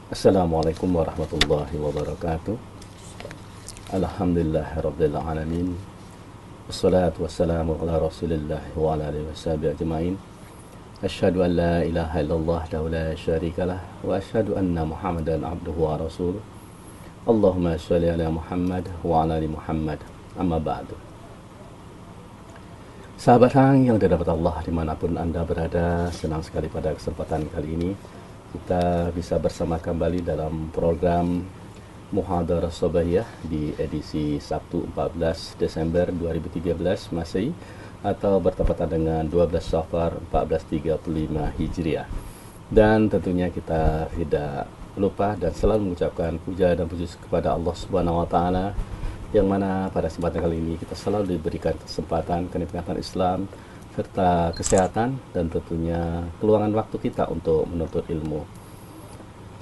Assalamualaikum warahmatullahi wabarakatuh. Alhamdulillahirabbil alamin. Wassalatu wassalamu ala Rasulillah wa ala alihi washabihi ajmain. Asyhadu an la ilaha illallah wa la syarikalah wa asyhadu anna Muhammadan abduhu wa rasuluh. Allahumma shalli ala Muhammad wa ala ali Muhammad. Amma ba'du. Sahabat Hang yang dirahmati Allah dimanapun Anda berada, senang sekali pada kesempatan kali ini kita bisa bersama kembali dalam program Muhadarah Sobahiyah di edisi Sabtu 14 Desember 2013 Masehi atau bertepatan dengan 12 Safar 1435 Hijriah. Dan tentunya kita tidak lupa dan selalu mengucapkan puja dan puji kepada Allah Subhanahu wa taala, yang mana pada kesempatan kali ini kita selalu diberikan kesempatan, kenikmatan Islam serta kesehatan dan tentunya keluangan waktu kita untuk menuntut ilmu.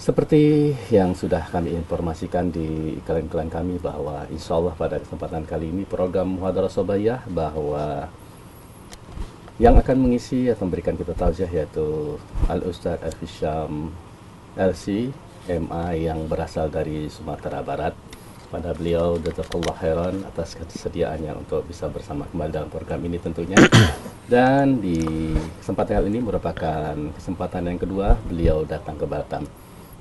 Seperti yang sudah kami informasikan di iklan-iklan kami bahwa insya Allah pada kesempatan kali ini program Muhadarah Sobahiyah bahwa yang akan mengisi atau memberikan kita tausiah yaitu Al-Ustaz Al-Hisham LC MA yang berasal dari Sumatera Barat. Pada beliau jazakallah khairan atas kesediaannya untuk bisa bersama kembali dalam program ini tentunya. Dan di kesempatan kali ini merupakan kesempatan yang kedua beliau datang ke Batam.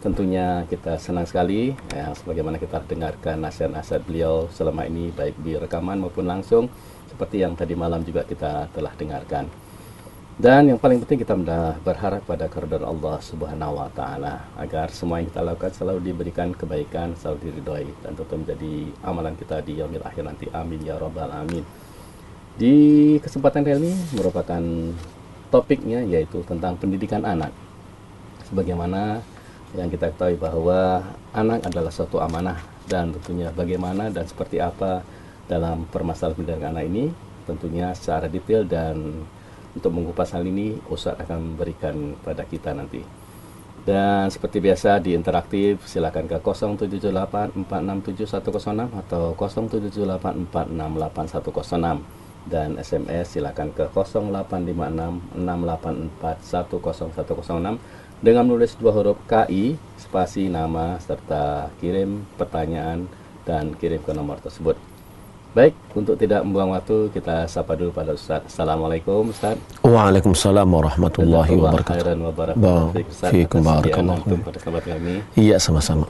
Tentunya kita senang sekali ya, sebagaimana kita dengarkan nasihat-nasihat beliau selama ini baik di rekaman maupun langsung seperti yang tadi malam juga kita telah dengarkan. Dan yang paling penting kita berharap pada keridhaan Allah Subhanahu wa taala agar semua yang kita lakukan selalu diberikan kebaikan, selalu diridhoi dan tentu menjadi amalan kita di yaumil akhir nanti. Amin ya rabbal alamin. Di kesempatan kali ini merupakan topiknya yaitu tentang pendidikan anak. Sebagaimana yang kita ketahui bahwa anak adalah suatu amanah dan tentunya bagaimana dan seperti apa dalam permasalahan pendidikan anak ini tentunya secara detail, dan untuk mengupas hal ini Ustaz akan memberikan pada kita nanti. Dan seperti biasa di interaktif silakan ke 0778467106 atau 0778468106 dan SMS silakan ke 085668410106 dengan menulis 2 huruf KI spasi nama serta kirim pertanyaan dan kirim ke nomor tersebut. Baik, untuk tidak membuang waktu kita sapa dulu pada Ustaz. Assalamualaikum Ustaz. Waalaikumsalam warahmatullahi wabarakatuh. Fiikum barakallah. Pada kesempatan kami. Iya, sama-sama.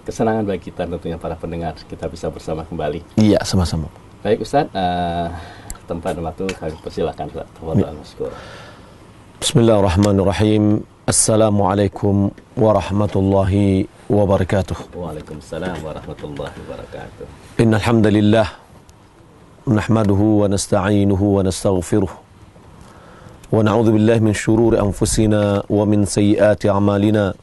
Kesenangan bagi kita tentunya para pendengar kita bisa bersama kembali. Iya, sama-sama. Baik Ustaz, tempat dan waktu kami persilakan Ustaz. Tafadhal maskur. Bismillahirrahmanirrahim. Assalamualaikum warahmatullahi wabarakatuh. Waalaikumsalam warahmatullahi wabarakatuh. Innal hamdalillah nahmaduhu wa nasta'inuhu wa nastaghfiruh wa na'udzu billahi min shururi anfusina wa min sayyiati a'malina.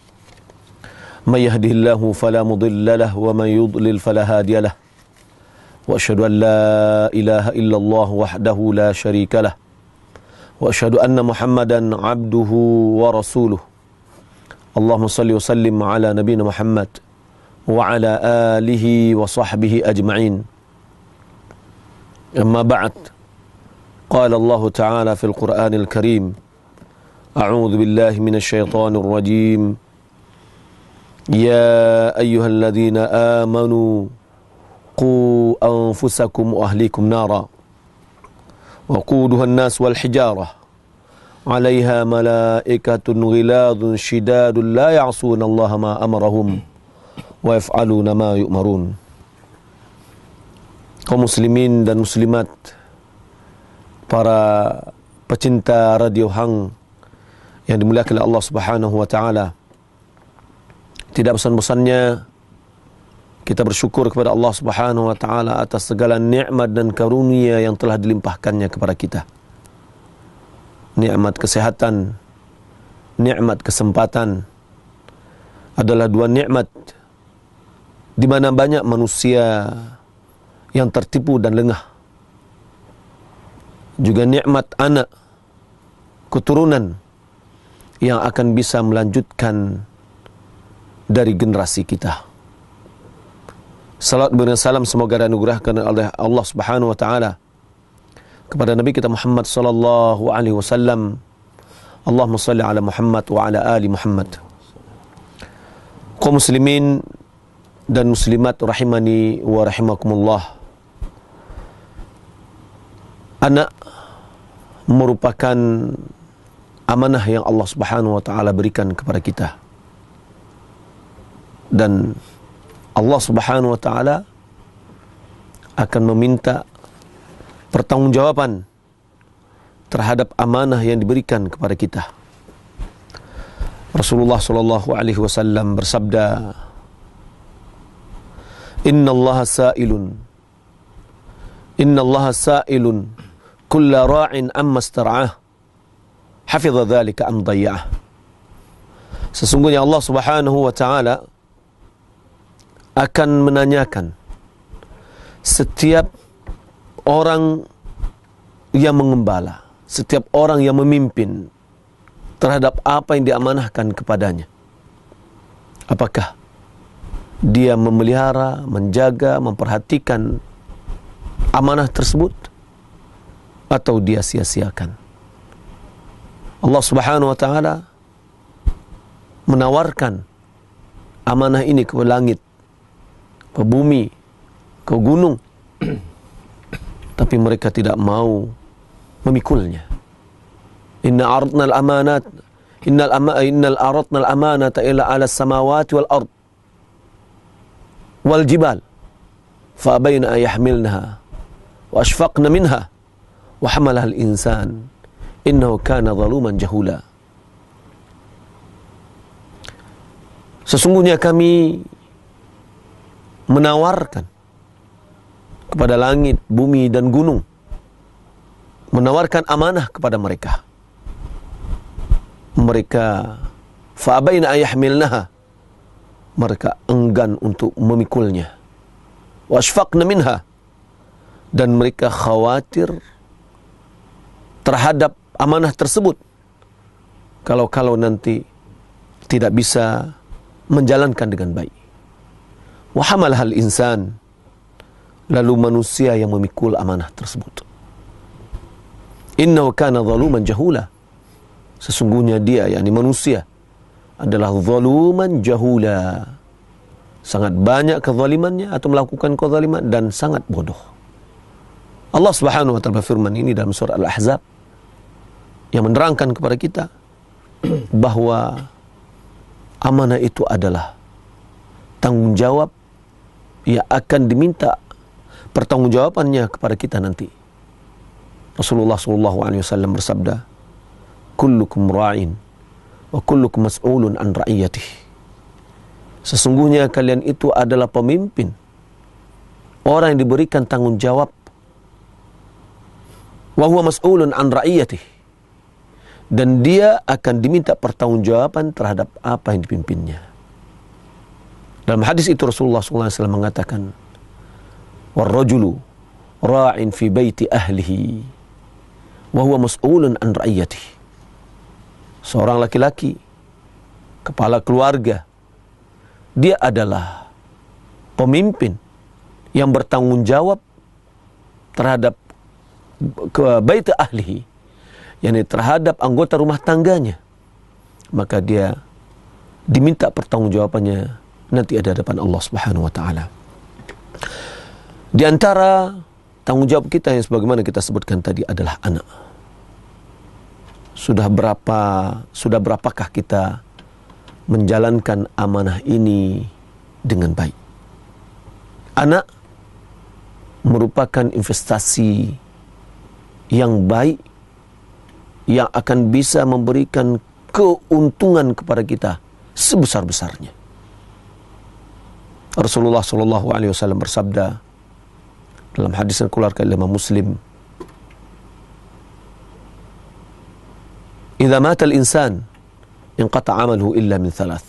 May yahdihillahu fala mudilla lahu wa man yudlil fala hadiya lahu. Wa asyhadu an la ilaha illallah wahdahu la syarika lahu. Wa asyhadu anna Muhammadan abduhu wa rasuluh. Allahumma salli wa sallim ala nabiyyina Muhammad wa ala alihi wa sahbihi ajma'in. Amma ba'd. Qala Allah Ta'ala fil Qur'anil Karim. A'udzu billahi minasy syaithanir rajim. Ya ayyuhalladzina amanu qu anfusakum wa ahlikum nara. وقودها الناس والحجارة عليها ملائكة غلاظ شداد لا يعصون الله ما أمرهم ويفعلون ما يؤمرون. Kaum muslimin dan muslimat, para pecinta Radio Hang yang dimuliakan oleh Allah Subhanahu wa taala, tidak bosan-bosannya kita bersyukur kepada Allah Subhanahu wa taala atas segala nikmat dan karunia yang telah dilimpahkannya kepada kita. Nikmat kesehatan, nikmat kesempatan adalah 2 nikmat di mana banyak manusia yang tertipu dan lengah. Juga nikmat anak, keturunan yang akan bisa melanjutkan dari generasi kita. Salat dan salam semoga dianugerahkan oleh Allah Subhanahu wa taala kepada Nabi kita Muhammad sallallahu alaihi wasallam. Allahumma salli ala Muhammad wa ala ali Muhammad. Kaum muslimin dan muslimat rahimani wa rahimakumullah. Anak merupakan amanah yang Allah Subhanahu wa taala berikan kepada kita. Dan Allah Subhanahu wa taala akan meminta pertanggungjawaban terhadap amanah yang diberikan kepada kita. Rasulullah sallallahu alaihi wasallam bersabda, Innallaha sa'ilun kulla ra'in amma istar'ah hafidha dhalika am dayya'ah. Sesungguhnya Allah Subhanahu wa taala akan menanyakan setiap orang yang mengembala, setiap orang yang memimpin terhadap apa yang diamanahkan kepadanya. Apakah dia memelihara, menjaga, memperhatikan amanah tersebut, atau dia sia-siakan? Allah Subhanahu wa taala menawarkan amanah ini ke langit, ke bumi, ke gunung, tapi mereka tidak mau memikulnya. Innal aradna al-amanata ila 'ala as-samawati wal ard wal jibal fa abayna an yahmilnaha wa ashfaqna minha wa hamalaha al-insan innahu kana zaluman jahula. Sesungguhnya kami menawarkan kepada langit, bumi dan gunung, menawarkan amanah kepada mereka. Mereka fa'abaina ayahmilnaha, mereka enggan untuk memikulnya. Washfaqna minha, dan mereka khawatir terhadap amanah tersebut kalau nanti tidak bisa menjalankan dengan baik. Wa hamalahal insan, lalu manusia yang memikul amanah tersebut. Innahu kana zaluman jahula, sesungguhnya dia, yakni manusia, adalah zaluman jahula, sangat banyak kezalimannya atau melakukan kezaliman dan sangat bodoh. Allah Subhanahu wa taala berfirman ini dalam surah Al-Ahzab yang menerangkan kepada kita bahwa amanah itu adalah tanggung jawab yang akan diminta pertanggungjawabannya kepada kita nanti. Rasulullah sallallahu alaihi wasallam bersabda, kullukum ra'in wa kullukum mas'ulun an ra'iyatih. Sesungguhnya kalian itu adalah pemimpin, orang yang diberikan tanggung jawab, wa huwa mas'ulun an ra'iyatih, dan dia akan diminta pertanggungjawaban terhadap apa yang dipimpinnya. Dalam hadis itu Rasulullah sallallahu alaihi wasallam mengatakan, warrajulu ra'in fi baiti ahlihi wa huwa mas'ulun an ra'iyatih. Seorang laki-laki, kepala keluarga, dia adalah pemimpin yang bertanggung jawab terhadap bait ahlihi, yakni terhadap anggota rumah tangganya. Maka dia diminta pertanggungjawabannya nanti ada hadapan Allah Subhanahu wa taala. Di antara tanggung jawab kita yang sebagaimana kita sebutkan tadi adalah anak. Sudah berapakah kita menjalankan amanah ini dengan baik? Anak merupakan investasi yang baik yang akan bisa memberikan keuntungan kepada kita sebesar-besarnya. Rasulullah sallallahu alaihi wasallam bersabda dalam hadis yang dikeluarkan oleh Imam Muslim, "Idza mata al-insan inqata 'amaluhu illa min thalath."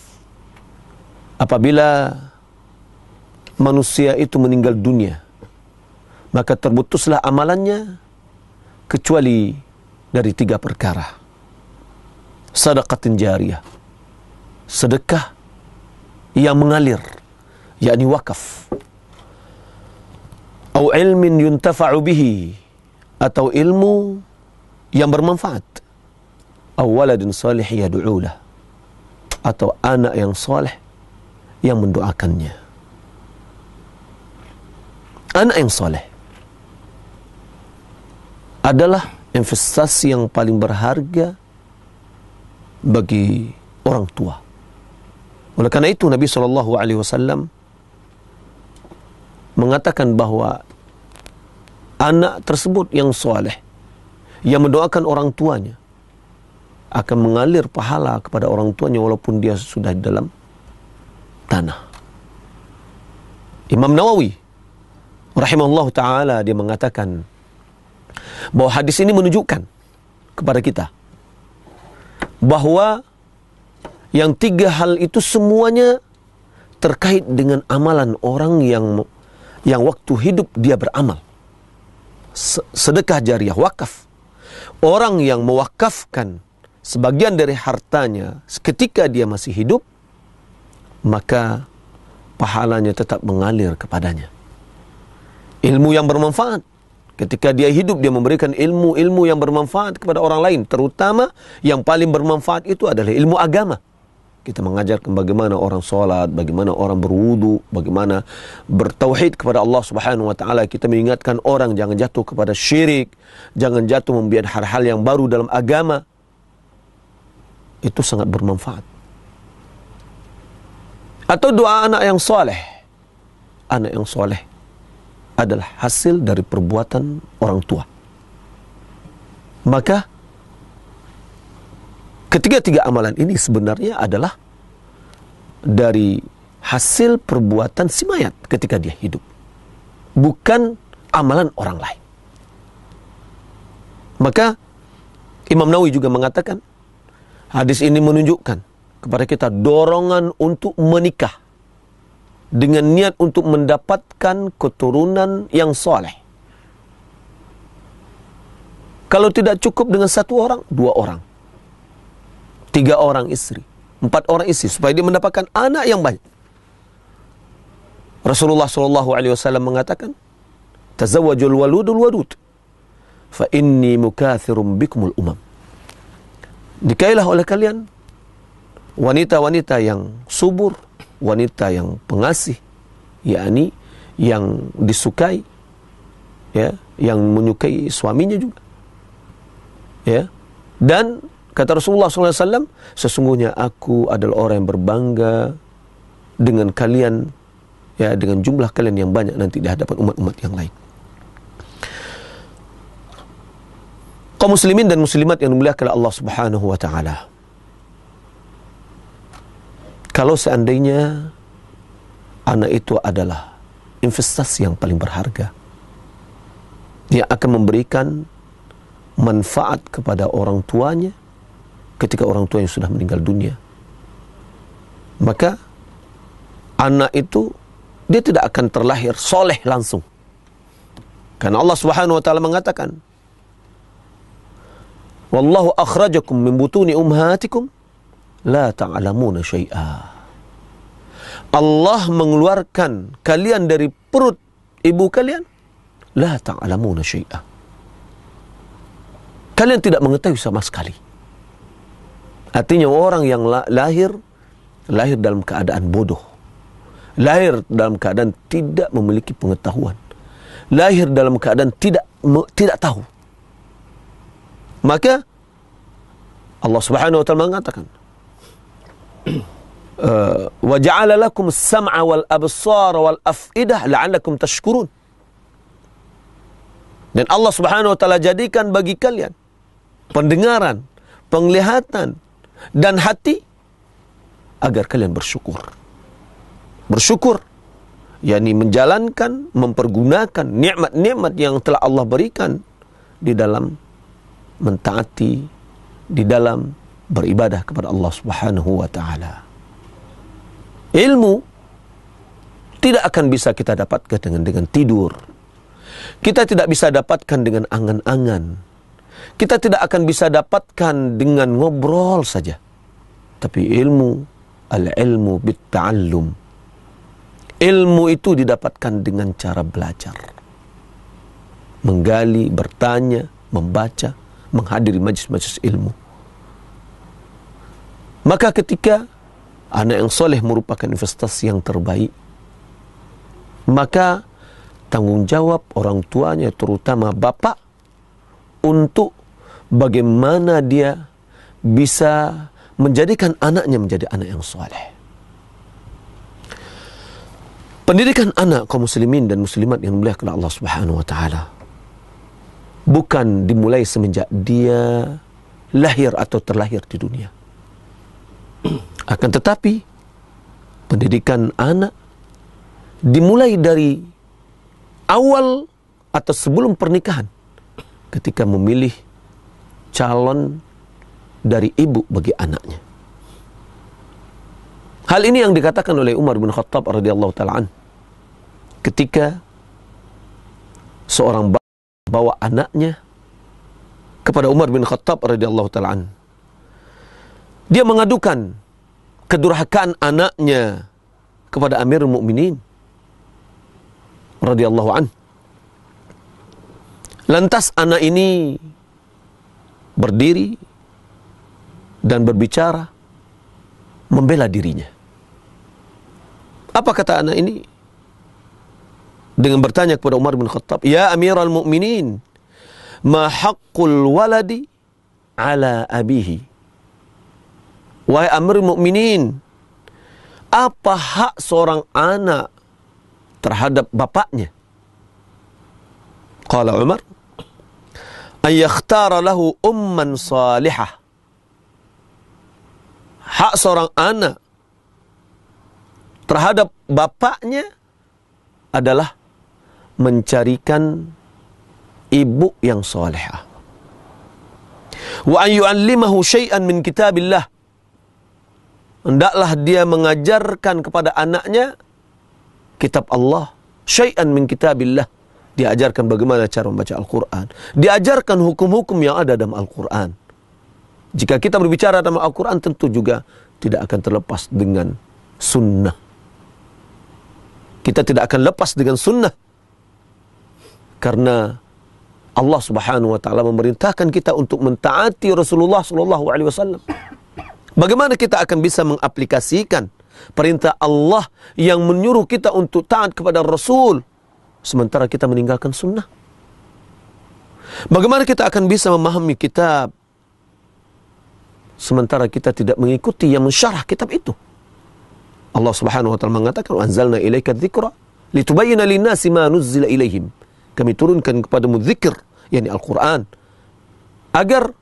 Apabila manusia itu meninggal dunia, maka terputuslah amalannya kecuali dari 3 perkara. Sadaqatin jariyah, sedekah yang mengalir, yakni wakaf. Au ilmin yuntafa'u bihi, atau ilmu yang bermanfaat. Au waladin salih yad'ulah, atau anak yang saleh yang mendoakannya. Anak yang soleh adalah investasi yang paling berharga bagi orang tua. Oleh karena itu Nabi SAW mengatakan bahawa anak tersebut yang soleh, yang mendoakan orang tuanya, akan mengalir pahala kepada orang tuanya walaupun dia sudah di dalam tanah. Imam Nawawi rahimahullah ta'ala dia mengatakan bahawa hadis ini menunjukkan kepada kita bahawa yang tiga hal itu semuanya terkait dengan amalan orang yang waktu hidup dia beramal. Sedekah jariah, wakaf. Orang yang mewakafkan sebagian dari hartanya ketika dia masih hidup, maka pahalanya tetap mengalir kepadanya. Ilmu yang bermanfaat. Ketika dia hidup, dia memberikan ilmu-ilmu yang bermanfaat kepada orang lain. Terutama yang paling bermanfaat itu adalah ilmu agama. Kita mengajarkan bagaimana orang solat, bagaimana orang berwudu, bagaimana bertauhid kepada Allah Subhanahu wa taala. Kita mengingatkan orang jangan jatuh kepada syirik, jangan jatuh membiarkan hal-hal yang baru dalam agama. Itu sangat bermanfaat. Atau doa anak yang soleh. Anak yang soleh adalah hasil dari perbuatan orang tua. Maka ketiga-tiga amalan ini sebenarnya adalah dari hasil perbuatan si mayat ketika dia hidup. Bukan amalan orang lain. Maka Imam Nawawi juga mengatakan, hadis ini menunjukkan kepada kita dorongan untuk menikah dengan niat untuk mendapatkan keturunan yang soleh. Kalau tidak cukup dengan satu orang, 2 orang. 3 orang istri, 4 orang istri, supaya dia mendapatkan anak yang banyak. Rasulullah SAW mengatakan, tazawwajul waludul wadud, fa inni mukathirum bikumul umam. Nikailah oleh kalian wanita-wanita yang subur, wanita yang pengasih, yakni yang disukai, ya, yang menyukai suaminya juga, ya. Dan kata Rasulullah SAW, sesungguhnya aku adalah orang yang berbangga dengan kalian, ya, dengan jumlah kalian yang banyak nanti di hadapan umat-umat yang lain. Kaum muslimin dan muslimat yang dimuliakan oleh Allah Subhanahu wa taala. Kalau seandainya anak itu adalah investasi yang paling berharga, dia akan memberikan manfaat kepada orang tuanya ketika orang tua yang sudah meninggal dunia, maka anak itu dia tidak akan terlahir soleh langsung. Karena Allah Subhanahu wa taala mengatakan, wallahu akhrajakum min butuni ummahatikum la ta'lamuna syai'a. Allah mengeluarkan kalian dari perut ibu kalian, la ta'lamuna syai'a. Kalian tidak mengetahui sama sekali. Artinya orang yang lahir dalam keadaan bodoh, lahir dalam keadaan tidak memiliki pengetahuan, lahir dalam keadaan tidak tahu. Maka Allah Subhanahu wa taala mengatakan, wa ja'ala lakum as-sam'a wal absara wal af'idah la'allakum tashkurun. Dan Allah Subhanahu wa taala jadikan bagi kalian pendengaran, penglihatan dan hati agar kalian bersyukur. Bersyukur yakni menjalankan, mempergunakan nikmat-nikmat yang telah Allah berikan di dalam mentaati, di dalam beribadah kepada Allah Subhanahu wa taala. Ilmu tidak akan bisa kita dapatkan dengan tidur. Kita tidak bisa dapatkan dengan angan-angan. Kita tidak akan bisa dapatkan dengan ngobrol saja. Tapi ilmu, al-ilmu bit-ta'allum. Ilmu itu didapatkan dengan cara belajar. Menggali, bertanya, membaca, menghadiri majlis-majlis ilmu. Maka ketika anak yang soleh merupakan investasi yang terbaik, maka tanggung jawab orang tuanya, terutama bapak, untuk bagaimana dia bisa menjadikan anaknya menjadi anak yang soleh. Pendidikan anak kaum muslimin dan muslimat yang dimuliakan Allah Subhanahu wa taala bukan dimulai semenjak dia lahir atau terlahir di dunia. Akan tetapi pendidikan anak dimulai dari awal atau sebelum pernikahan, ketika memilih calon dari ibu bagi anaknya. Hal ini yang dikatakan oleh Umar bin Khattab radhiyallahu taala an, ketika seorang bawa anaknya kepada Umar bin Khattab radhiyallahu taala an. Dia mengadukan kedurhakaan anaknya kepada Amirul Mukminin radhiyallahu an. Lantas anak ini berdiri dan berbicara membela dirinya. Apa kata anak ini? Dengan bertanya kepada Umar bin Khattab, "Ya Amirul Mukminin, ma haqqul waladi ala abihi?" Wahai Amirul Mukminin, apa hak seorang anak terhadap bapaknya? Qala Umar, "An yakhtara lahu umman salihah." Hak seorang anak terhadap bapaknya adalah mencarikan ibu yang salihah. Wa an yu'allimahu syai'an min kitabillah. Hendaklah dia mengajarkan kepada anaknya kitab Allah, syai'an min kitabillah. Diajarkan bagaimana cara membaca Al-Quran, diajarkan hukum-hukum yang ada dalam Al-Quran. Jika kita berbicara dalam Al-Quran, tentu juga tidak akan terlepas dengan sunnah. Kita tidak akan lepas dengan sunnah, karena Allah Subhanahu wa taala memerintahkan kita untuk mentaati Rasulullah sallallahu alaihi wasallam. Bagaimana kita akan bisa mengaplikasikan perintah Allah yang menyuruh kita untuk taat kepada Rasul sementara kita meninggalkan sunnah? Bagaimana kita akan bisa memahami kitab sementara kita tidak mengikuti yang mensyarah kitab itu? Allah Subhanahu wa taala mengatakan, "Anzalna ilaika dzikra litubayyana lin-nasi ma nuzzila ilaihim." Kami turunkan kepadamu zikir, yakni Al-Quran, agar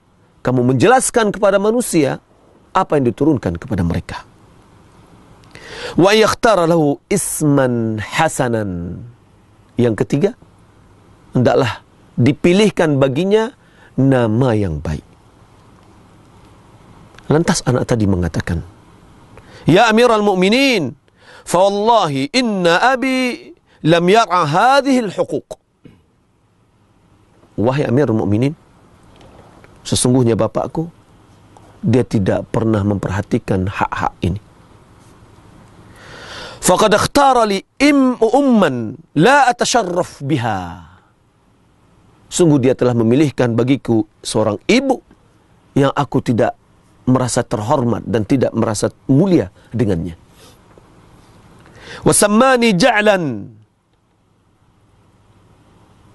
kamu menjelaskan kepada manusia apa yang diturunkan kepada mereka. Wa yakhtara lahu isman hasanan. Yang ketiga, hendaklah dipilihkan baginya nama yang baik. Lantas anak tadi mengatakan, "Ya Amirul Mukminin, fa wallahi inna abi lam yar'a hadhihi al-huquq." Wahai Amirul Mukminin, sesungguhnya bapakku, dia tidak pernah memperhatikan hak-hak ini. Faqad ikhtara li umman la atasharraf biha. Sungguh dia telah memilihkan bagiku seorang ibu yang aku tidak merasa terhormat dan tidak merasa mulia dengannya. Wasammani ja'lan.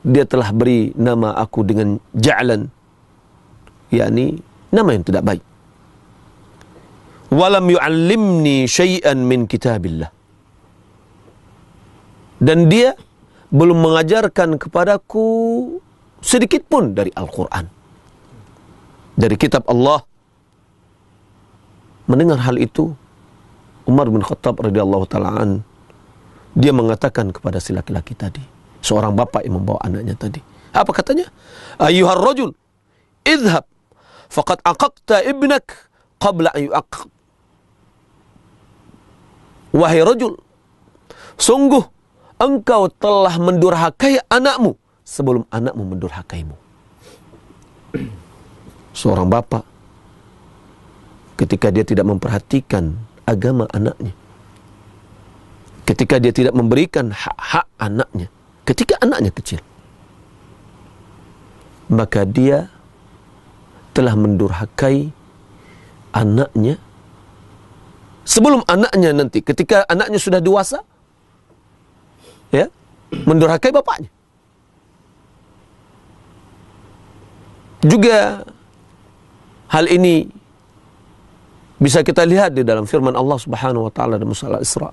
Dia telah beri nama aku dengan ja'lan, yakni nama yang tidak baik. Walam yu'allimni syai'an min kitabillah. Dan dia belum mengajarkan kepadaku sedikit pun dari Al-Quran, dari kitab Allah. Mendengar hal itu, Umar bin Khattab radhiyallahu ta'ala an, dia mengatakan kepada si laki-laki tadi, seorang bapak yang membawa anaknya tadi. Apa katanya? Ayyuhar rajul, idhab, faqad aqaqta ibnak qabla an yu'aqq. Wahai rajul, sungguh engkau telah mendurhakai anakmu sebelum anakmu mendurhakaimu. Seorang bapak, ketika dia tidak memperhatikan agama anaknya, ketika dia tidak memberikan hak-hak anaknya, ketika anaknya kecil, maka dia telah mendurhakai anaknya Sebelum anaknya nanti, ketika anaknya sudah dewasa, ya, mendurhakai bapaknya. Juga hal ini bisa kita lihat di dalam firman Allah Subhanahu wa taala dalam surah Al-Isra.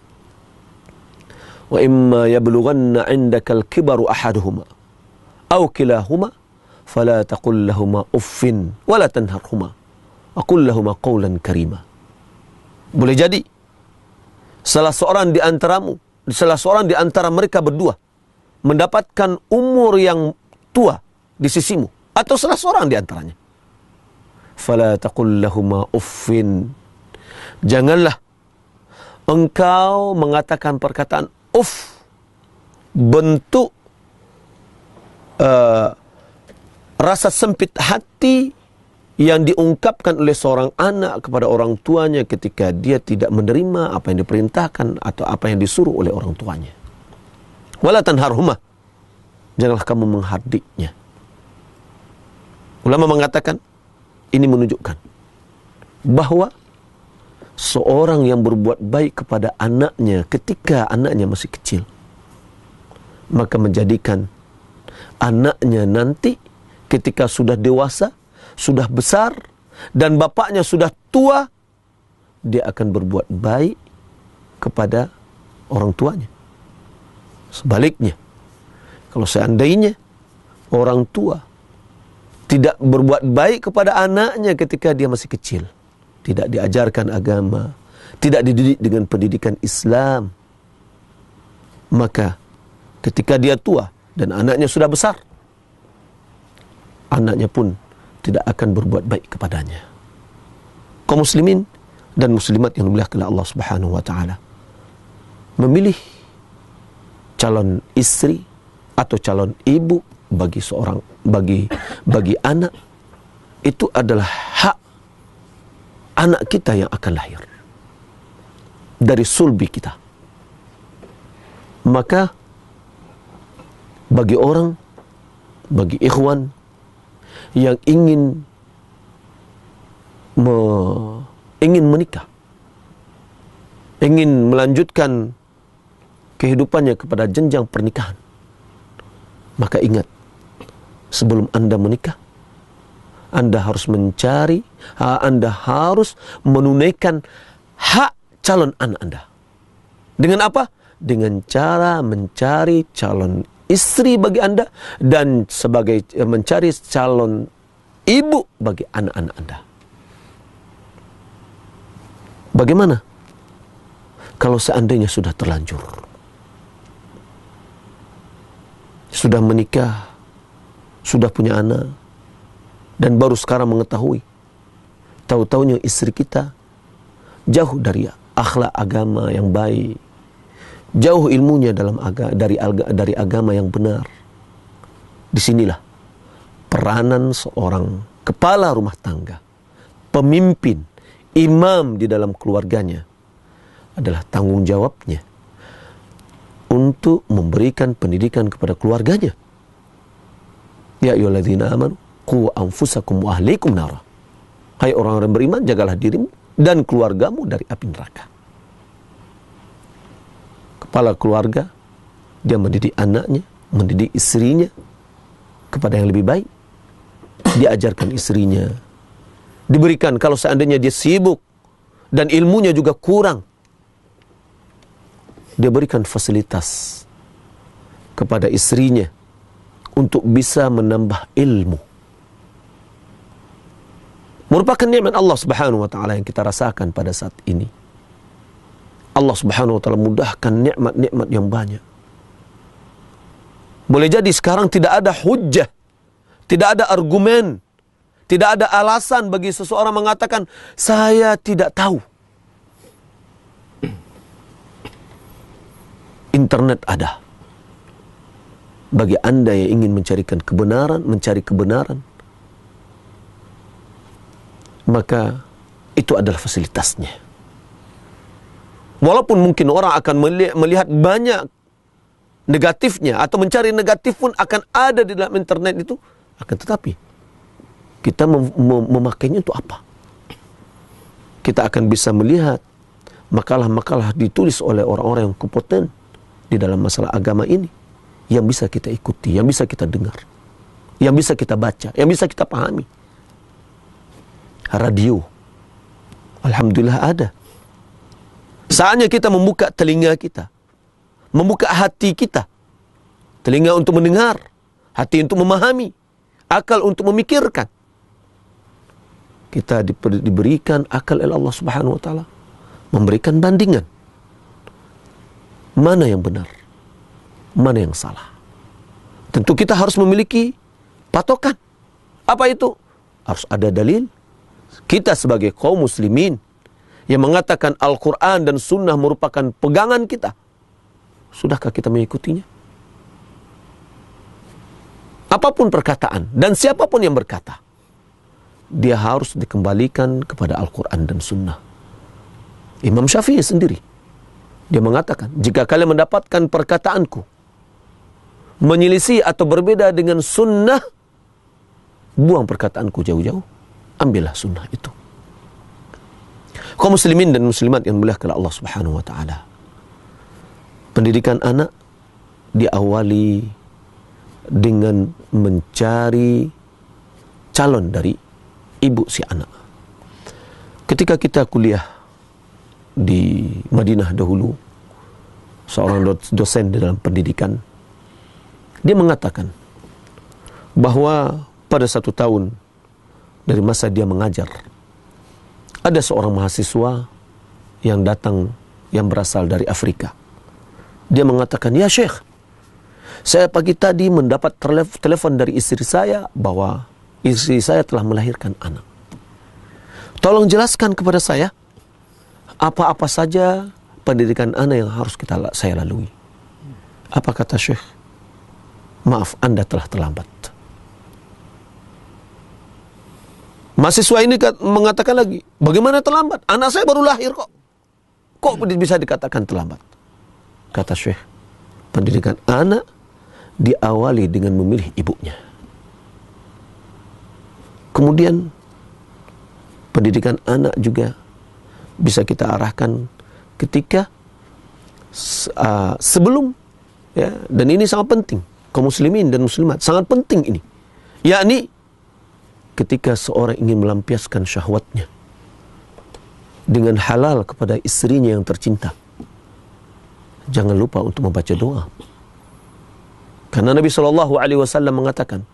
Wa imma yablughanna 'indakal kibaru ahaduhuma aw kilahuma fala taqul lahumā uffin wa la tanharhumā wa qul lahumā qawlan karīmā. Boleh jadi salah seorang di antara mereka berdua mendapatkan umur yang tua di sisimu, atau salah seorang di antaranya. Fala taqul lahumā uffin. Janganlah engkau mengatakan perkataan uff, bentuk rasa sempit hati yang diungkapkan oleh seorang anak kepada orang tuanya ketika dia tidak menerima apa yang diperintahkan atau apa yang disuruh oleh orang tuanya. Wala tanharhumā. Janganlah kamu menghardiknya. Ulama mengatakan ini menunjukkan bahwa seorang yang berbuat baik kepada anaknya ketika anaknya masih kecil, maka menjadikan anaknya nanti ketika sudah dewasa, sudah besar, dan bapaknya sudah tua, dia akan berbuat baik kepada orang tuanya. Sebaliknya, kalau seandainya orang tua tidak berbuat baik kepada anaknya ketika dia masih kecil, tidak diajarkan agama, tidak dididik dengan pendidikan Islam, maka ketika dia tua dan anaknya sudah besar, anaknya pun tidak akan berbuat baik kepadanya. Kaum muslimin dan muslimat yang dimuliakan oleh Allah Subhanahu wa taala, memilih calon istri atau calon ibu bagi anak itu adalah hak anak kita yang akan lahir dari sulbi kita. Maka bagi ikhwan yang ingin menikah, ingin melanjutkan kehidupannya kepada jenjang pernikahan, maka ingat, sebelum Anda menikah, Anda harus menunaikan hak calon anak Anda. Dengan apa? Dengan cara mencari calon istri bagi Anda dan mencari calon ibu bagi anak-anak Anda. Bagaimana kalau seandainya sudah terlanjur, sudah menikah, sudah punya anak, dan baru sekarang mengetahui, tahu-taunya istri kita jauh dari akhlak agama yang baik, jauh ilmunya dari agama yang benar. Disinilah peranan seorang kepala rumah tangga, pemimpin, imam di dalam keluarganya adalah tanggung jawabnya untuk memberikan pendidikan kepada keluarganya. Ya ayyuhalladzina amanu qu anfusakum wa ahlikum nara. Hai orang-orang beriman, jagalah dirimu dan keluargamu dari api neraka. Kepala keluarga, dia mendidik anaknya, mendidik istrinya kepada yang lebih baik. Dia ajarkan istrinya, diberikan kalau seandainya dia sibuk dan ilmunya juga kurang, dia berikan fasilitas kepada istrinya untuk bisa menambah ilmu. Merupakan nikmat Allah Subhanahu wa taala yang kita rasakan pada saat ini. Allah Subhanahu wa taala mudahkan nikmat-nikmat yang banyak. Boleh jadi sekarang tidak ada hujjah, tidak ada argumen, tidak ada alasan bagi seseorang mengatakan saya tidak tahu. Internet ada. Bagi Anda yang ingin mencari kebenaran, maka itu adalah fasilitasnya. Walaupun mungkin orang akan melihat banyak negatifnya atau mencari negatif pun akan ada di dalam internet itu, akan tetapi kita memakainya untuk apa? Kita akan bisa melihat makalah-makalah ditulis oleh orang-orang yang kompeten di dalam masalah agama ini, yang bisa kita ikuti, yang bisa kita dengar, yang bisa kita baca, yang bisa kita pahami. Radio, alhamdulillah ada. Saatnya kita membuka telinga kita, membuka hati kita. Telinga untuk mendengar, hati untuk memahami, akal untuk memikirkan. Kita diberikan akal oleh Allah Subhanahu wa taala, memberikan bandingan. Mana yang benar, mana yang salah. Tentu kita harus memiliki patokan. Apa itu? Harus ada dalil. Kita sebagai kaum muslimin yang mengatakan Al-Quran dan Sunnah merupakan pegangan kita, sudahkah kita mengikutinya? Apapun perkataan dan siapapun yang berkata, dia harus dikembalikan kepada Al-Quran dan Sunnah. Imam Syafi'i sendiri, dia mengatakan, jika kalian mendapatkan perkataanku menyelisih atau berbeda dengan Sunnah, buang perkataanku jauh-jauh, ambillah Sunnah itu. Kaum muslimin dan muslimat yang dimuliakan Allah Subhanahu wa taala, pendidikan anak diawali dengan mencari calon dari ibu si anak. Ketika kita kuliah di Madinah dahulu, seorang dosen di dalam pendidikan, dia mengatakan bahwa pada satu tahun dari masa dia mengajar, ada seorang mahasiswa yang datang yang berasal dari Afrika. Dia mengatakan, "Ya Syekh, saya pagi tadi mendapat telepon dari istri saya bahwa istri saya telah melahirkan anak. Tolong jelaskan kepada saya apa-apa saja pendidikan anak yang harus saya lalui." Apa kata Syekh? "Maaf, Anda telah terlambat." Mahasiswa ini mengatakan lagi, "Bagaimana terlambat? Anak saya baru lahir kok. Kok bisa dikatakan terlambat?" Kata Syekh, pendidikan anak diawali dengan memilih ibunya. Kemudian pendidikan anak juga bisa kita arahkan ketika sebelum, ya, dan ini sangat penting, kaum muslimin dan muslimat, sangat penting ini, yakni ketika seorang ingin melampiaskan syahwatnya dengan halal kepada istrinya yang tercinta, jangan lupa untuk membaca doa. Karena Nabi SAW mengatakan,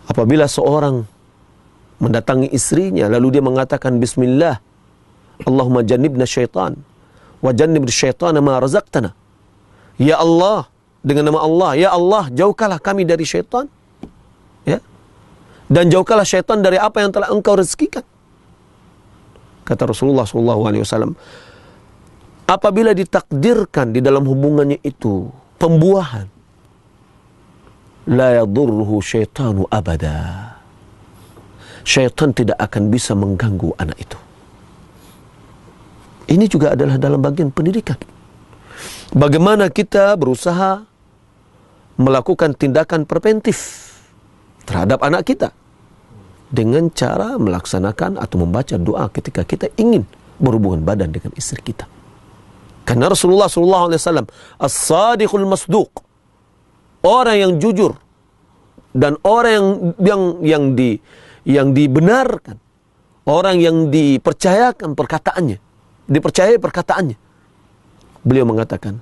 apabila seorang mendatangi istrinya lalu dia mengatakan Bismillah, Allahumma jannibna syaitan wa jannib syaitana ma razaqtana. Ya Allah, dengan nama Allah, ya Allah, jauhkanlah kami dari syaitan, ya, dan jauhkanlah syaitan dari apa yang telah engkau rezekikan. Kata Rasulullah SAW, apabila ditakdirkan di dalam hubungannya itu pembuahan, la yadurruhu syaitanu abada, syaitan tidak akan bisa mengganggu anak itu. Ini juga adalah dalam bagian pendidikan. Bagaimana kita berusaha melakukan tindakan preventif terhadap anak kita dengan cara melaksanakan atau membaca doa ketika kita ingin berhubungan badan dengan istri kita. Karena Rasulullah SAW, as-sadiqul masduq, orang yang jujur dan orang yang dibenarkan, orang yang dipercayakan dipercayai perkataannya. Beliau mengatakan,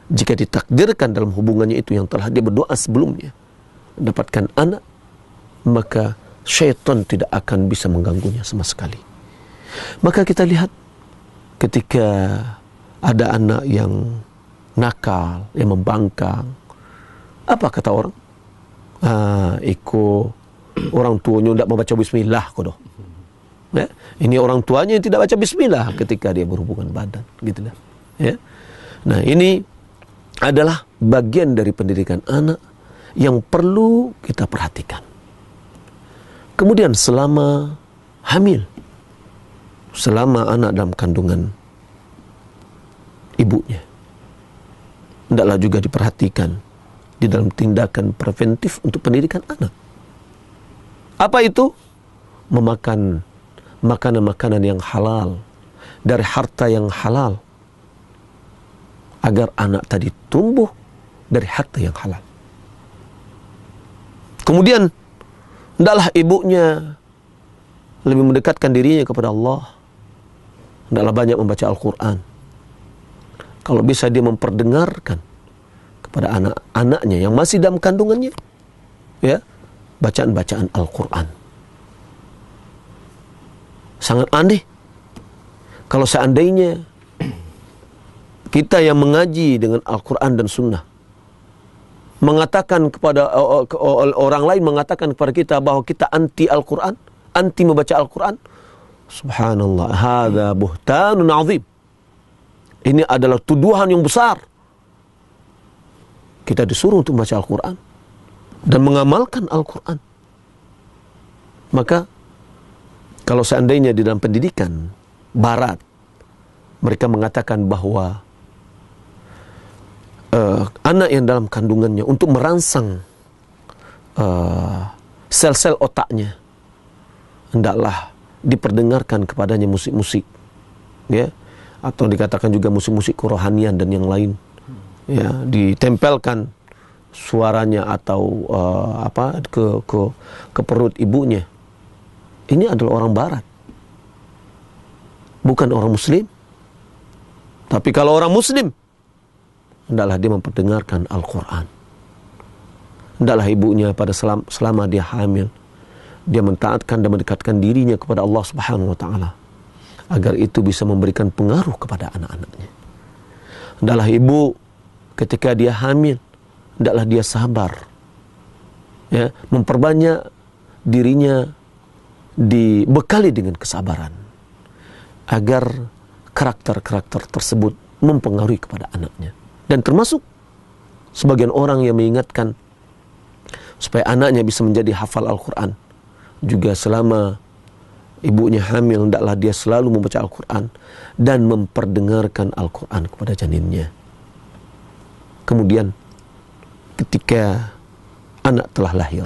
jika ditakdirkan dalam hubungannya itu yang telah dia berdoa sebelumnya, mendapatkan anak, maka syaitan tidak akan bisa mengganggunya sama sekali. Maka kita lihat ketika ada anak yang nakal, yang membangkang, apa kata orang? Orang tuanya tidak membaca bismillah kodoh. Ya, ini orang tuanya yang tidak baca bismillah ketika dia berhubungan badan, gitulah. Ya. Nah, ini adalah bagian dari pendidikan anak yang perlu kita perhatikan. Kemudian selama hamil, selama anak dalam kandungan ibunya, hendaklah juga diperhatikan di dalam tindakan preventif untuk pendidikan anak. Apa itu? Memakan makanan-makanan yang halal, dari harta yang halal, agar anak tadi tumbuh dari harta yang halal. Kemudian hendaklah ibunya lebih mendekatkan dirinya kepada Allah. Hendaklah banyak membaca Al-Quran. Kalau bisa dia memperdengarkan kepada anak-anaknya yang masih dalam kandungannya, ya, bacaan-bacaan Al-Quran. Sangat aneh kalau seandainya kita yang mengaji dengan Al-Quran dan Sunnah mengatakan kepada orang lain, mengatakan kepada kita bahwa kita anti Al-Quran, anti membaca Al-Quran. Subhanallah, hadza buhtanun azim. Ini adalah tuduhan yang besar. Kita disuruh untuk membaca Al-Quran dan mengamalkan Al-Quran. Maka kalau seandainya di dalam pendidikan Barat mereka mengatakan bahwa anak yang dalam kandungannya untuk merangsang sel-sel otaknya, hendaklah diperdengarkan kepadanya musik-musik, ya, atau dikatakan juga musik-musik kerohanian dan yang lain, ya, ditempelkan suaranya atau ke perut ibunya. Ini adalah orang Barat, bukan orang Muslim. Tapi kalau orang Muslim, hendaklah dia memperdengarkan Al-Quran. Hendaklah ibunya pada selama dia hamil, dia mentaatkan dan mendekatkan dirinya kepada Allah Subhanahu wa Ta'ala, agar itu bisa memberikan pengaruh kepada anak-anaknya. Hendaklah ibu ketika dia hamil, hendaklah dia sabar, ya, memperbanyak dirinya dibekali dengan kesabaran, agar karakter-karakter tersebut mempengaruhi kepada anaknya. Dan termasuk sebagian orang yang mengingatkan supaya anaknya bisa menjadi hafal Al-Quran. Juga selama ibunya hamil, hendaklah dia selalu membaca Al-Quran dan memperdengarkan Al-Quran kepada janinnya. Kemudian ketika anak telah lahir,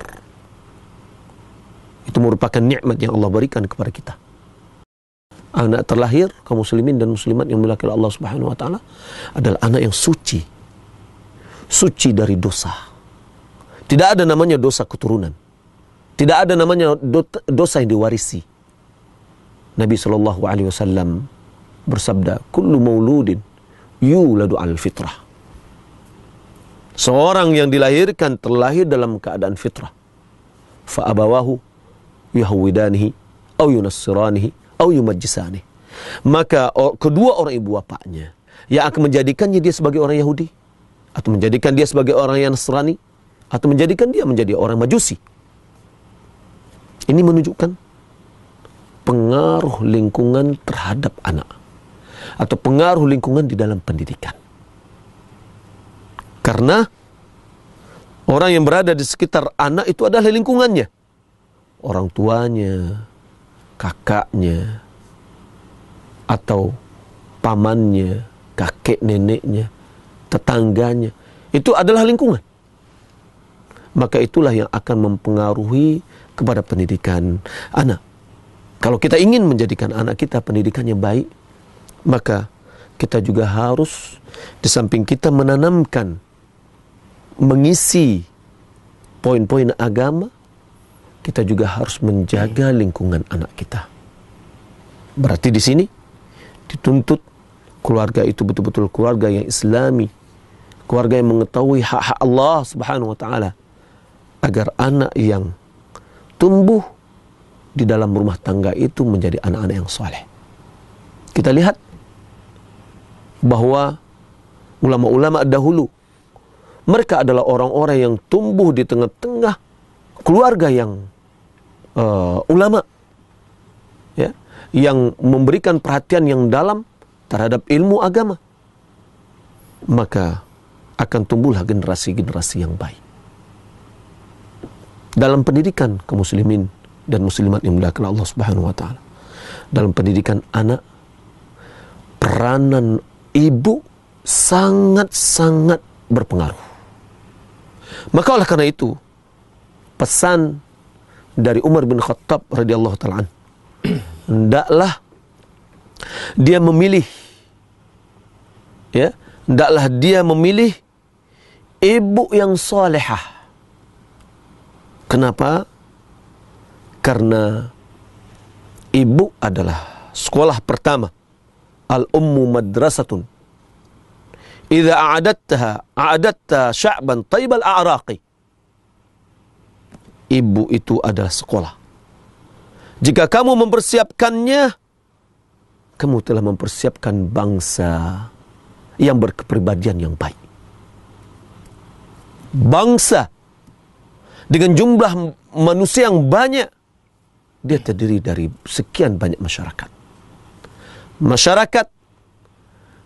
itu merupakan nikmat yang Allah berikan kepada kita. Anak terlahir, kaum muslimin dan muslimat yang dimuliakan Allah Subhanahu wa Ta'ala, adalah anak yang suci. Suci dari dosa. Tidak ada namanya dosa keturunan. Tidak ada namanya dosa yang diwarisi. Nabi SAW bersabda, kullu mauludin yuladu al fitrah. Seorang yang dilahirkan terlahir dalam keadaan fitrah. Fa abawahu yahwidanihi au yunassiranihi au yumajjisani. Maka kedua orang ibu bapaknya yang akan menjadikannya dia sebagai orang Yahudi, atau menjadikan dia sebagai orang yang Nasrani, atau menjadikan dia menjadi orang Majusi. Ini menunjukkan pengaruh lingkungan terhadap anak, atau pengaruh lingkungan di dalam pendidikan. Karena orang yang berada di sekitar anak itu adalah lingkungannya. Orang tuanya, kakaknya, atau pamannya, kakek neneknya, tetangganya, itu adalah lingkungan. Maka itulah yang akan mempengaruhi kepada pendidikan anak. Kalau kita ingin menjadikan anak kita pendidikannya baik, maka kita juga harus di samping kita menanamkan, mengisi poin-poin agama, kita juga harus menjaga lingkungan anak kita. Berarti di sini dituntut keluarga itu betul-betul keluarga yang islami, keluarga yang mengetahui hak-hak Allah Subhanahu wa Ta'ala, agar anak yang tumbuh di dalam rumah tangga itu menjadi anak-anak yang saleh. Kita lihat bahwa ulama-ulama dahulu, mereka adalah orang-orang yang tumbuh di tengah-tengah keluarga yang ulama, ya, yang memberikan perhatian yang dalam terhadap ilmu agama. Maka akan tumbuhlah generasi-generasi yang baik. Dalam pendidikan kaum muslimin dan muslimat yang dimuliakan Allah Subhanahu wa Ta'ala, dalam pendidikan anak, peranan ibu sangat-sangat berpengaruh. Maka oleh karena itu, pesan dari Umar bin Khattab radhiyallahu ta'ala anhu, hendaklah dia memilih, ya, hendaklah dia memilih ibu yang salihah. Kenapa? Karena ibu adalah sekolah pertama. Al-ummu madrasatun. Idza a'adatta sya'ban taibal a'raqi. Ibu itu adalah sekolah. Jika kamu mempersiapkannya, kamu telah mempersiapkan bangsa yang berkepribadian yang baik. Bangsa dengan jumlah manusia yang banyak, dia terdiri dari sekian banyak masyarakat. Masyarakat,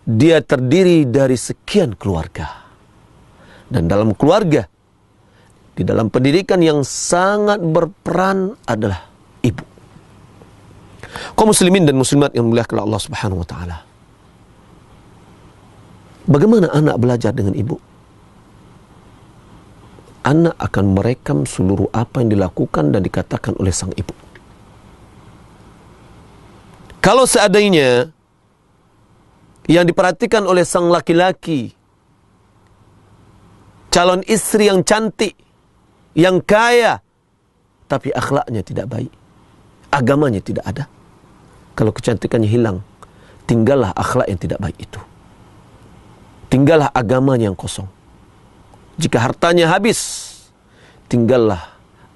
dia terdiri dari sekian keluarga. Dan dalam keluarga, di dalam pendidikan yang sangat berperan adalah ibu. Kaum muslimin dan muslimat yang dimuliakan Allah Subhanahu wa taala. Bagaimana anak belajar dengan ibu? Anak akan merekam seluruh apa yang dilakukan dan dikatakan oleh sang ibu. Kalau seandainya yang diperhatikan oleh sang laki-laki, calon istri yang cantik, yang kaya, tapi akhlaknya tidak baik, agamanya tidak ada. Kalau kecantikannya hilang, tinggallah akhlak yang tidak baik itu. Tinggallah agamanya yang kosong. Jika hartanya habis, tinggallah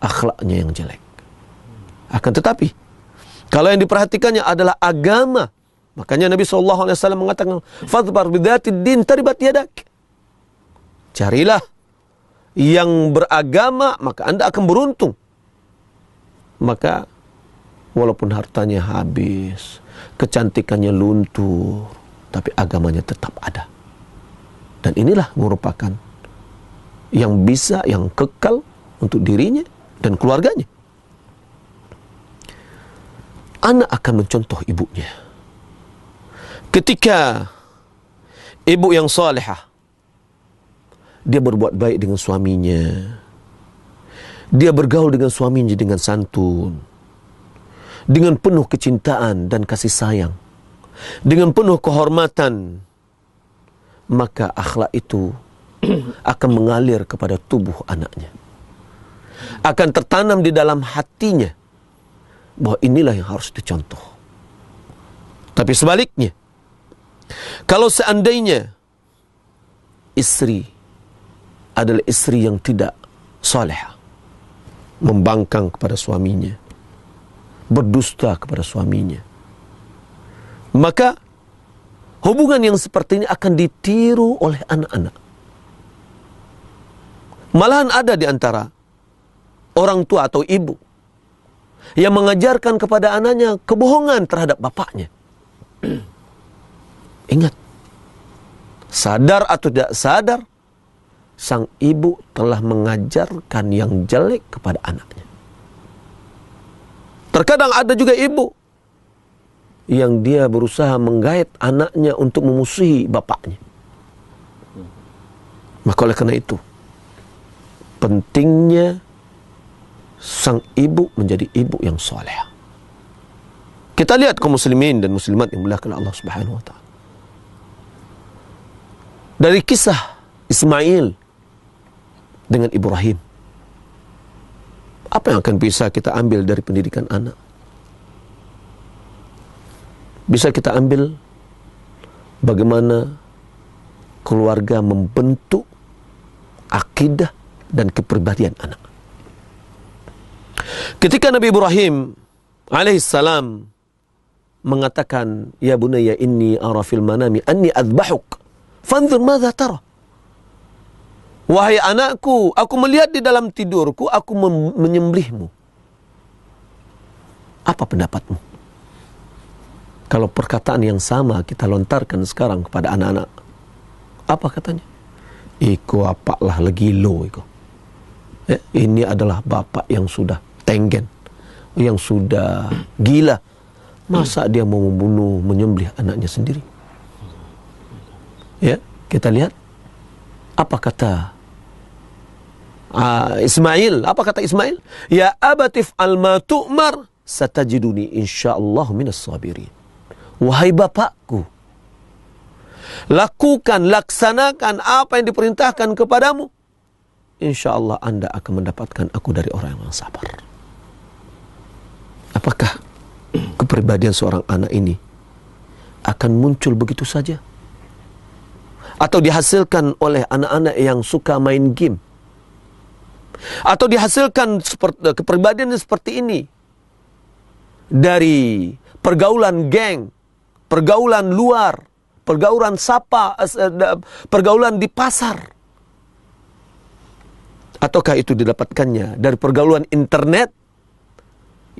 akhlaknya yang jelek. Akan tetapi, kalau yang diperhatikannya adalah agama, makanya Nabi SAW mengatakan, "Fadhbar bidzatid din taribat yadak." Carilah yang beragama, maka Anda akan beruntung. Maka walaupun hartanya habis, kecantikannya luntur, tapi agamanya tetap ada. Dan inilah merupakan yang bisa, yang kekal untuk dirinya dan keluarganya. Anak akan mencontoh ibunya. Ketika ibu yang salihah, dia berbuat baik dengan suaminya, dia bergaul dengan suaminya dengan santun, dengan penuh kecintaan dan kasih sayang, dengan penuh kehormatan, maka akhlak itu akan mengalir kepada tubuh anaknya. Akan tertanam di dalam hatinya bahwa inilah yang harus dicontoh. Tapi sebaliknya, kalau seandainya istri adalah istri yang tidak salihah, membangkang kepada suaminya, berdusta kepada suaminya, maka hubungan yang seperti ini akan ditiru oleh anak-anak. Malahan ada di antara orang tua atau ibu yang mengajarkan kepada anaknya kebohongan terhadap bapaknya. Ingat, sadar atau tidak sadar, sang ibu telah mengajarkan yang jelek kepada anaknya. Terkadang ada juga ibu yang dia berusaha menggait anaknya untuk memusuhi bapaknya. Maka oleh karena itu, pentingnya sang ibu menjadi ibu yang saleh. Kita lihat kaum muslimin dan muslimat yang dimuliakan Allah Subhanahu wa taala. Dari kisah Ismail dengan Ibrahim, apa yang akan bisa kita ambil dari pendidikan anak? Bisa kita ambil bagaimana keluarga membentuk akidah dan kepribadian anak. Ketika Nabi Ibrahim alaihissalam mengatakan, "Ya bunayya inni ara fil manami anni adbahuk, fanzur madza tara." Wahai anakku, aku melihat di dalam tidurku aku menyembelihmu. Apa pendapatmu? Kalau perkataan yang sama kita lontarkan sekarang kepada anak-anak, apa katanya? Iku apalah lagi lo iku. Ini adalah bapak yang sudah tenggen, yang sudah gila. Masa dia mau membunuh, menyembelih anaknya sendiri? Ya, kita lihat apa kata Ismail. Apa kata Ismail? Ya abatif al ma tu'mar satajiduni insyaallah minas sabirin. wahai bapakku, laksanakan apa yang diperintahkan kepadamu. Insya Allah Anda akan mendapatkan aku dari orang yang sabar. Apakah kepribadian seorang anak ini akan muncul begitu saja? Atau dihasilkan oleh anak-anak yang suka main game? Atau dihasilkan kepribadian seperti ini dari pergaulan geng, pergaulan luar, pergaulan pergaulan di pasar? Ataukah itu didapatkannya dari pergaulan internet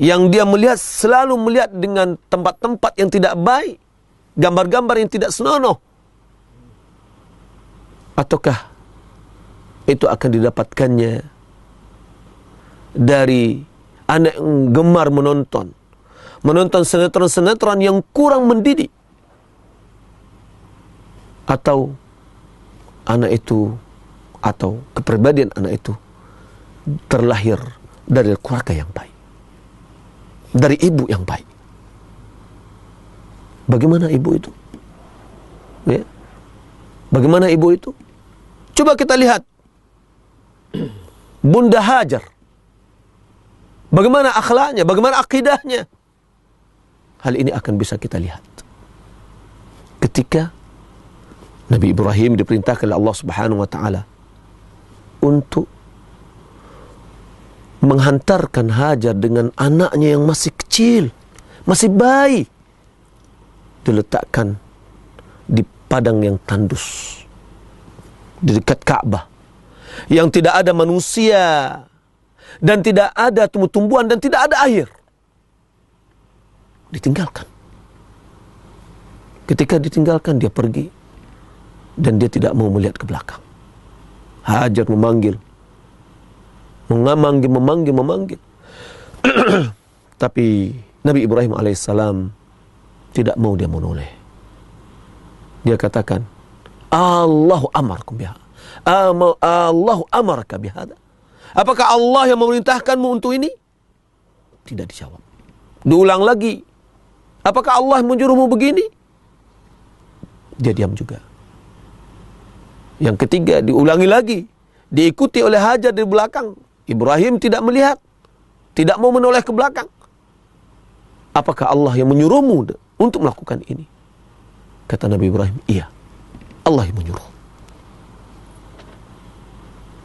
yang dia selalu melihat dengan tempat-tempat yang tidak baik, gambar-gambar yang tidak senonoh? Ataukah itu akan didapatkannya dari anak yang gemar menonton sinetron-sinetron yang kurang mendidik? Atau anak itu, atau kepribadian anak itu terlahir dari keluarga yang baik, dari ibu yang baik? Bagaimana ibu itu? Ya. Bagaimana ibu itu? Coba kita lihat Bunda Hajar. Bagaimana akhlaknya, bagaimana akidahnya? Hal ini akan bisa kita lihat ketika Nabi Ibrahim diperintahkan oleh Allah Subhanahu wa taala untuk menghantarkan Hajar dengan anaknya yang masih kecil, masih bayi, diletakkan di padang yang tandus di dekat Ka'bah, yang tidak ada manusia dan tidak ada tumbuh-tumbuhan dan tidak ada air. Ditinggalkan. Ketika ditinggalkan, dia pergi dan dia tidak mau melihat ke belakang. Hajar memanggil. Tapi Nabi Ibrahim alaihissalam tidak mau dia menoleh. Dia katakan, Allahu amarkum bihada. Allahu amarka bihada. Apakah Allah yang memerintahkanmu untuk ini? Tidak dijawab. Diulang lagi. Apakah Allah menyuruhmu begini? Dia diam juga. Yang ketiga diulangi lagi, diikuti oleh Hajar di belakang. Ibrahim tidak melihat, tidak mau menoleh ke belakang. Apakah Allah yang menyuruhmu untuk melakukan ini? Kata Nabi Ibrahim, iya, Allah yang menyuruh.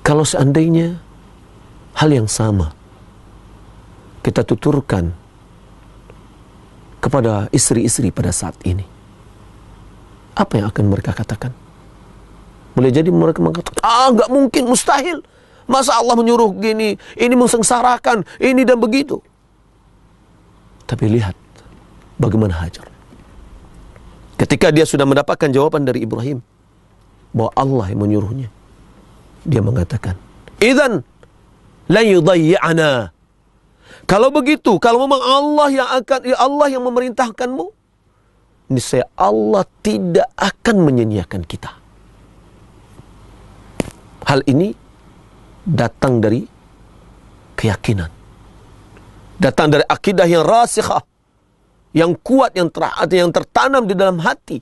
Kalau seandainya hal yang sama kita tuturkan kepada istri-istri pada saat ini, apa yang akan mereka katakan? Boleh jadi mereka mengatakan, enggak mungkin, mustahil. Masa Allah menyuruh gini, ini mensengsarakan, ini dan begitu. Tapi lihat bagaimana Hajar. Ketika dia sudah mendapatkan jawaban dari Ibrahim bahwa Allah yang menyuruhnya, dia mengatakan, "Idzan la yudayyi'ana." Kalau begitu, kalau memang Allah yang memerintahkanmu, niscaya Allah tidak akan menyanyiakan kita. Hal ini datang dari keyakinan, datang dari akidah yang rasikhah, yang kuat, yang tertanam di dalam hati.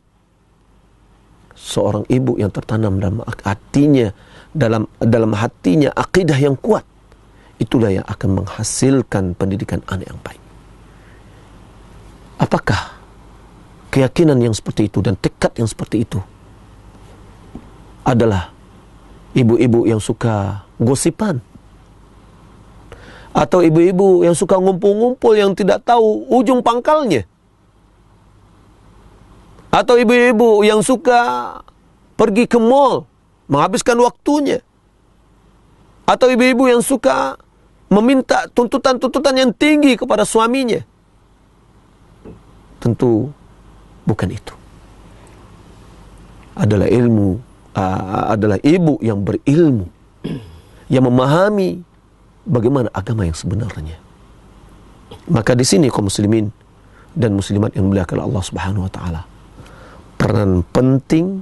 Seorang ibu yang tertanam dalam hatinya, dalam hatinya akidah yang kuat, itulah yang akan menghasilkan pendidikan anak yang baik. Apakah keyakinan yang seperti itu dan tekad yang seperti itu adalah ibu-ibu yang suka gosipan? Atau ibu-ibu yang suka ngumpul-ngumpul yang tidak tahu ujung pangkalnya? Atau ibu-ibu yang suka pergi ke mall, menghabiskan waktunya? Atau ibu-ibu yang suka meminta tuntutan-tuntutan yang tinggi kepada suaminya? Tentu bukan itu. Adalah ibu yang berilmu, yang memahami bagaimana agama yang sebenarnya. Maka di sini kaum muslimin dan muslimat yang dimuliakan Allah Subhanahu wa taala, peran penting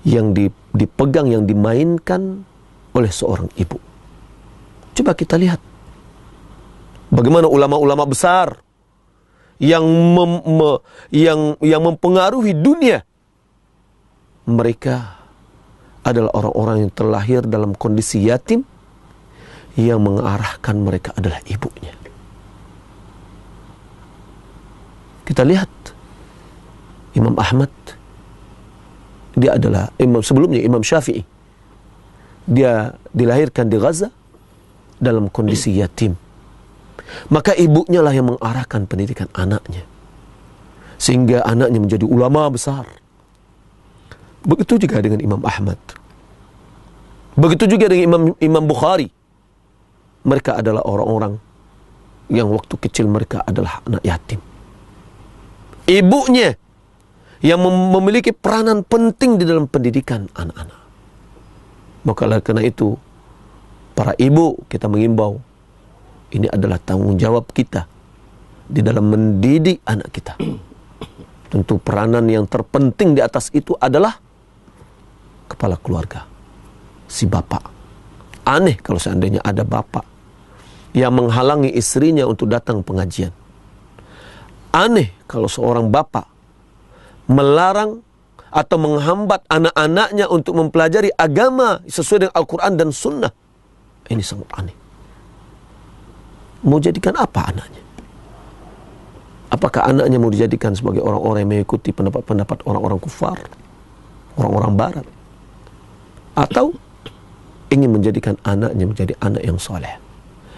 yang dipegang, yang dimainkan oleh seorang ibu. Coba kita lihat bagaimana ulama-ulama besar yang mempengaruhi dunia, mereka adalah orang-orang yang terlahir dalam kondisi yatim, yang mengarahkan mereka adalah ibunya. Kita lihat Imam Ahmad, dia adalah sebelumnya Imam Syafi'i. Dia dilahirkan di Gaza dalam kondisi yatim. Maka ibunya lah yang mengarahkan pendidikan anaknya, sehingga anaknya menjadi ulama besar. Begitu juga dengan Imam Ahmad. Begitu juga dengan Imam Bukhari. Mereka adalah orang-orang yang waktu kecil mereka adalah anak yatim. Ibunya yang memiliki peranan penting di dalam pendidikan anak-anak. Maka karena itu, para ibu, kita mengimbau, ini adalah tanggung jawab kita di dalam mendidik anak kita. Tentu peranan yang terpenting di atas itu adalah kepala keluarga, si bapak. Aneh kalau seandainya ada bapak yang menghalangi istrinya untuk datang pengajian. Aneh kalau seorang bapak melarang atau menghambat anak-anaknya untuk mempelajari agama sesuai dengan Al-Quran dan Sunnah. Ini sangat aneh. Mau jadikan apa anaknya? Apakah anaknya mau dijadikan sebagai orang-orang yang mengikuti pendapat-pendapat orang-orang kufar, orang-orang barat? Atau ingin menjadikan anaknya menjadi anak yang soleh,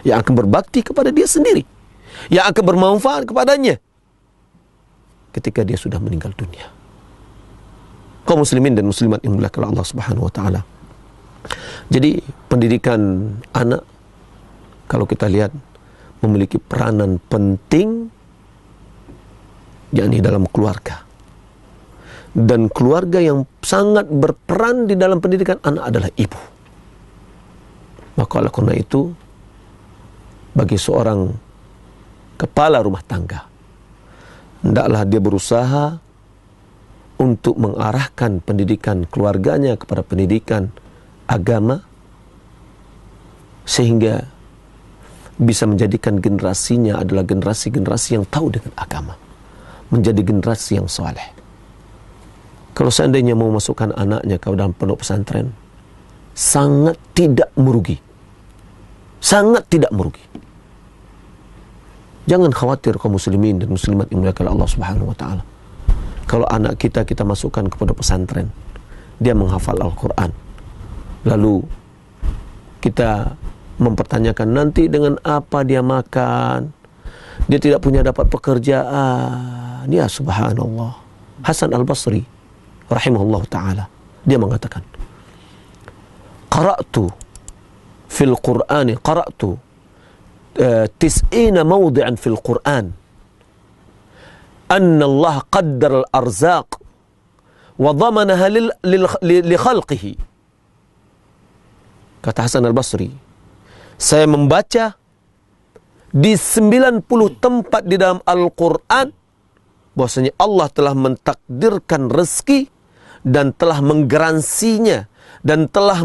yang akan berbakti kepada dia sendiri, yang akan bermanfaat kepadanya ketika dia sudah meninggal dunia. Kaum muslimin dan muslimat yang dimuliakan Allah Subhanahu wa taala. Jadi pendidikan anak, kalau kita lihat, memiliki peranan penting, yakni dalam keluarga. Dan keluarga yang sangat berperan di dalam pendidikan anak adalah ibu. Maka oleh karena itu, bagi seorang kepala rumah tangga, hendaklah dia berusaha untuk mengarahkan pendidikan keluarganya kepada pendidikan agama, sehingga bisa menjadikan generasinya adalah generasi-generasi yang tahu dengan agama, menjadi generasi yang soleh. Kalau seandainya mau masukkan anaknya ke dalam pondok pesantren, sangat tidak merugi. Sangat tidak merugi. Jangan khawatir kaum muslimin dan muslimat yang dimuliakan Allah Subhanahu wa taala. Kalau anak kita masukkan ke pondok pesantren, dia menghafal Al-Quran, lalu kita mempertanyakan nanti dengan apa dia makan, dia tidak punya dapat pekerjaan. Ya subhanallah. Hasan Al-Basri rahimahullah ta'ala, dia mengatakan, qara'tu fil Qur'ani, qara'tu tis'ina mawdi'an fil Qur'an anna Allah qaddar al-arzaq wa dhamanaha li khalqihi. Kata Hasan Al-Basri, saya membaca di 90 tempat di dalam Al-Quran bahwasanya Allah telah mentakdirkan rezeki dan telah menggaransinya dan telah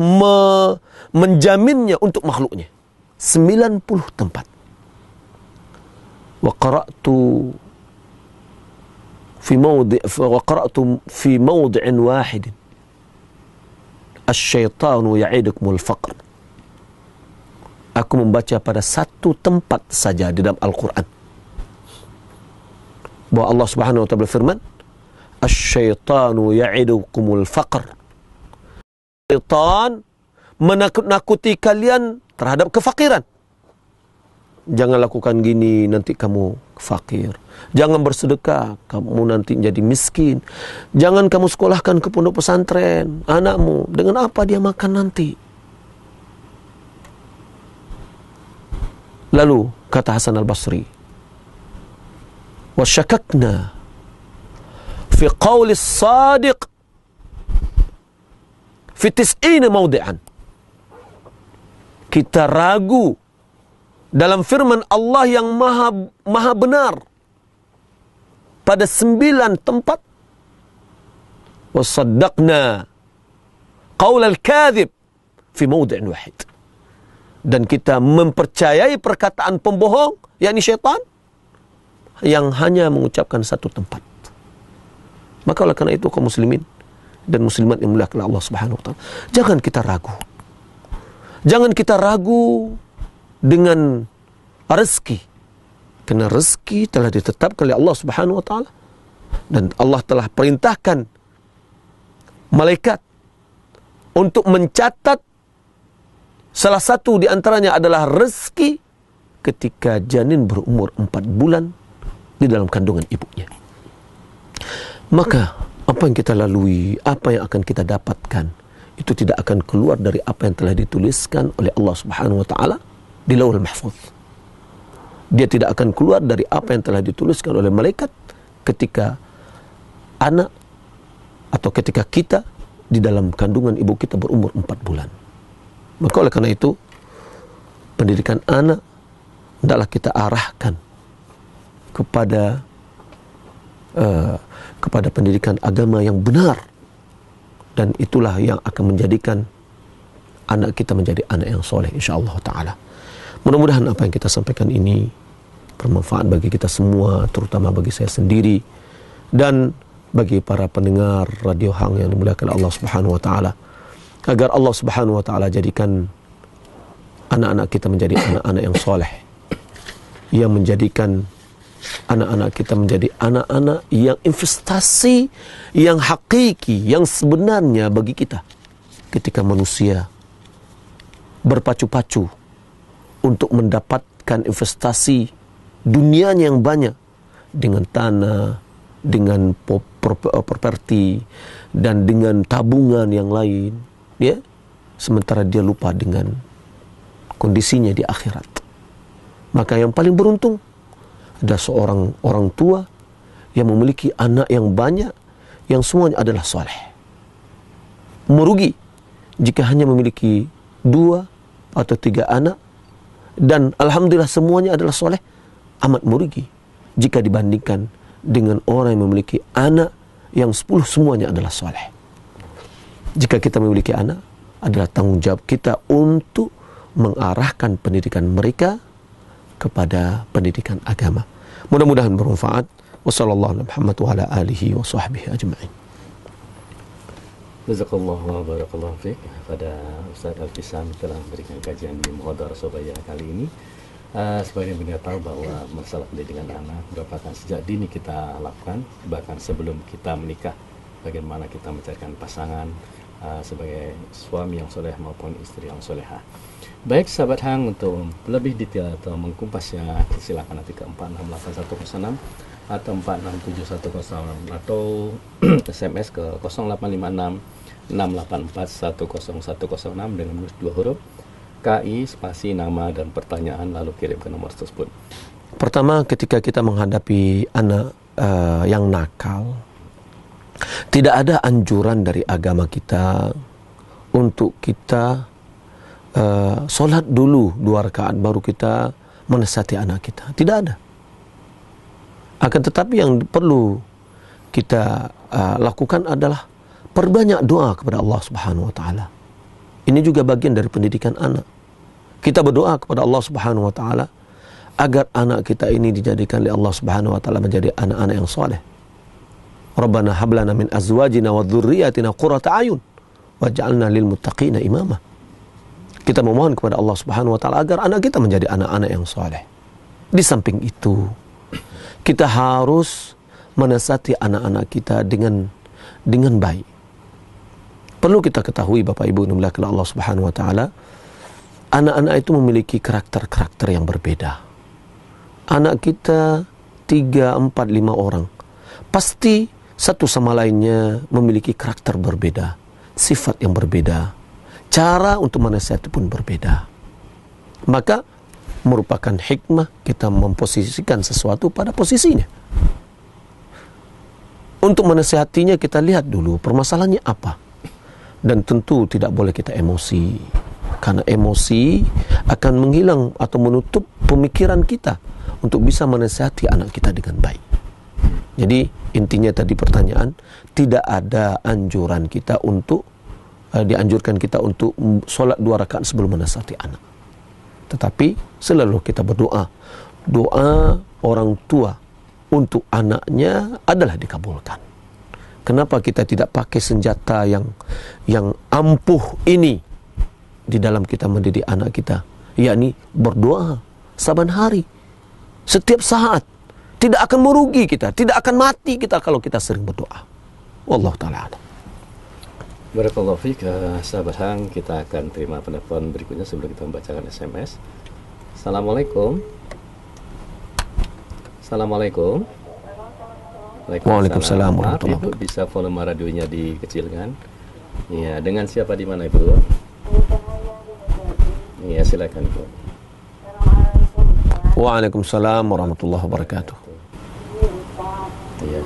menjaminnya untuk makhluknya. 90 tempat. Wa qara'tu fi mawdi'in wahidin asy-syaitanu ya'idukumul faqr. Aku membaca pada satu tempat saja di dalam Al-Quran bahwa Allah Subhanahu wa taala berfirman, asy-syaitanu ya'idukumul faqr. Syaitan menakut-nakuti kalian terhadap kefakiran. Jangan lakukan gini, nanti kamu fakir. Jangan bersedekah, kamu nanti jadi miskin. Jangan kamu sekolahkan ke pondok pesantren anakmu, dengan apa dia makan nanti? Lalu kata Hasan Al-Basri, وَشَكَكْنَا فِي قَوْلِ الصَّادِقِ فِي 90 مَوْضِعًا. Kita ragu dalam firman Allah yang maha benar pada 9 tempat. وَصَدَّقْنَا قَوْلَ الْكَاذِبِ فِي مَوْضِعٍ وَاحِدٍ. Dan kita mempercayai perkataan pembohong, yakni syaitan, yang hanya mengucapkan satu tempat. Maka oleh karena itu kaum muslimin dan muslimat yang mulia Allah Subhanahu wa taala, jangan kita ragu. Jangan kita ragu dengan rezeki. Karena rezeki telah ditetapkan oleh Allah Subhanahu wa taala dan Allah telah perintahkan malaikat untuk mencatat salah satu di antaranya adalah rezeki ketika janin berumur 4 bulan di dalam kandungan ibunya. Maka apa yang kita lalui, apa yang akan kita dapatkan, itu tidak akan keluar dari apa yang telah dituliskan oleh Allah Subhanahu wa taala di Lauhul Mahfuz. Dia tidak akan keluar dari apa yang telah dituliskan oleh malaikat ketika anak atau ketika kita di dalam kandungan ibu kita berumur 4 bulan. Maka oleh karena itu, pendidikan anak hendaklah kita arahkan kepada pendidikan agama yang benar, dan itulah yang akan menjadikan anak kita menjadi anak yang soleh insyaallah taala. Mudah-mudahan apa yang kita sampaikan ini bermanfaat bagi kita semua, terutama bagi saya sendiri dan bagi para pendengar Radio Hang yang dimuliakan Allah Subhanahu wa taala, agar Allah Subhanahu wa taala jadikan anak-anak kita menjadi anak-anak yang soleh, yang menjadikan anak-anak kita menjadi anak-anak yang investasi yang hakiki, yang sebenarnya bagi kita ketika manusia berpacu-pacu untuk mendapatkan investasi dunianya yang banyak dengan tanah, dengan properti dan dengan tabungan yang lain, ya, sementara dia lupa dengan kondisinya di akhirat. Maka yang paling beruntung ada seorang orang tua yang memiliki anak yang banyak, yang semuanya adalah soleh. Merugi jika hanya memiliki 2 atau 3 anak dan alhamdulillah semuanya adalah soleh. Amat merugi jika dibandingkan dengan orang yang memiliki anak yang 10 semuanya adalah soleh. Jika kita memiliki anak, adalah tanggung jawab kita untuk mengarahkan pendidikan mereka kepada pendidikan agama. Mudah-mudahan bermanfaat. Wassallallahu ala Muhammad wa ala alihi wa sahbihi ajma'in. Jazakallah wa barakallahu fiik. Pada Ustaz Al-Fisam telah memberikan kajian di Muhadharah Sobaya kali ini. Sebagian kita tahu bahwa masalah pendidikan anak merupakan sejak dini kita lakukan, bahkan sebelum kita menikah, bagaimana kita mencarikan pasangan sebagai suami yang soleh maupun istri yang solehah. Baik sahabat Hang, untuk lebih detail atau mengkumpasnya silakan nanti ke 468106 atau 46710 atau SMS ke 0856 684 10106 dengan menulis 2 huruf KI spasi nama dan pertanyaan lalu kirim ke nomor tersebut. Pertama, ketika kita menghadapi anak yang nakal, tidak ada anjuran dari agama kita untuk kita solat dulu 2 rakaat baru kita menasihati anak kita. Tidak ada. Akan tetapi yang perlu kita lakukan adalah perbanyak doa kepada Allah Subhanahu wa taala. Ini juga bagian dari pendidikan anak. Kita berdoa kepada Allah Subhanahu wa taala agar anak kita ini dijadikan oleh Allah Subhanahu wa taala menjadi anak-anak yang soleh. Rabbana hab lana min azwajina wa dzurriyyatina qurrata a'yun waj'alna lil muttaqina imama. Kita memohon kepada Allah Subhanahu wa taala agar anak kita menjadi anak-anak yang soleh. Di samping itu, kita harus menasihati anak-anak kita dengan baik. Perlu kita ketahui Bapak Ibu yang dimuliakan Allah Subhanahu wa taala, anak-anak itu memiliki karakter-karakter yang berbeda. Anak kita 3, 4, 5 orang pasti satu sama lainnya memiliki karakter berbeda, sifat yang berbeda, cara untuk menasihati pun berbeda. Maka merupakan hikmah kita memposisikan sesuatu pada posisinya. Untuk menasihatinya kita lihat dulu permasalahannya apa. Dan tentu tidak boleh kita emosi, karena emosi akan menghilang atau menutup pemikiran kita untuk bisa menasihati anak kita dengan baik. Jadi intinya tadi pertanyaan, tidak ada anjuran kita untuk dianjurkan kita untuk solat 2 rakaat sebelum menasihati anak. Tetapi selalu kita berdoa, doa orang tua untuk anaknya adalah dikabulkan. Kenapa kita tidak pakai senjata yang ampuh ini di dalam kita mendidik anak kita, yakni berdoa saban hari, setiap saat. Tidak akan merugi kita, tidak akan mati kita kalau kita sering berdoa. Wallahu ta'ala a'lam. Barakallahu fiik, sahabat Hang. Kita akan terima penelpon berikutnya sebelum kita membacakan SMS. Assalamualaikum. Assalamualaikum. Waalaikumsalam Maaf warahmatullahi Ibu, bisa volume radionya dikecilkan. Iya, dengan siapa di mana Ibu? Iya, silakan Ibu. Waalaikumsalam warahmatullahi wabarakatuh. Iya.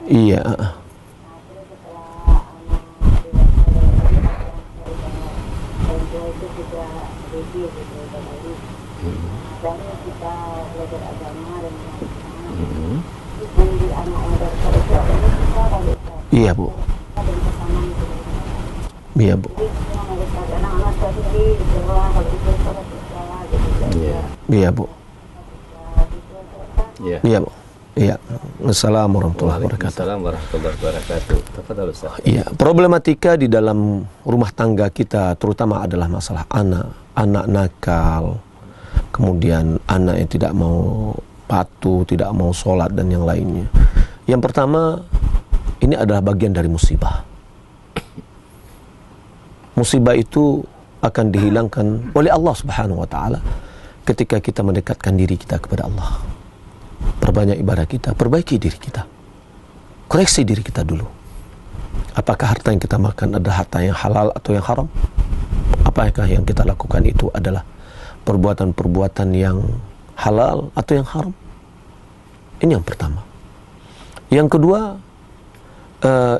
Iya. Iya, Bu. Iya, Bu. Iya, Bu. Iya. Iya, Bu. Iya. Assalamualaikum warahmatullahi wabarakatuh. Waalaikumsalam warahmatullahi wabarakatuh. Tafadhal Ustaz. Iya, problematika di dalam rumah tangga kita terutama adalah masalah anak nakal, kemudian anak yang tidak mau patuh, tidak mau sholat dan yang lainnya. Yang pertama, ini adalah bagian dari musibah. Musibah itu akan dihilangkan oleh Allah Subhanahu wa taala ketika kita mendekatkan diri kita kepada Allah. Perbanyak ibadah kita, perbaiki diri kita. Koreksi diri kita dulu. Apakah harta yang kita makan adalah harta yang halal atau yang haram? Apakah yang kita lakukan itu adalah perbuatan-perbuatan yang halal atau yang haram? Ini yang pertama. Yang kedua,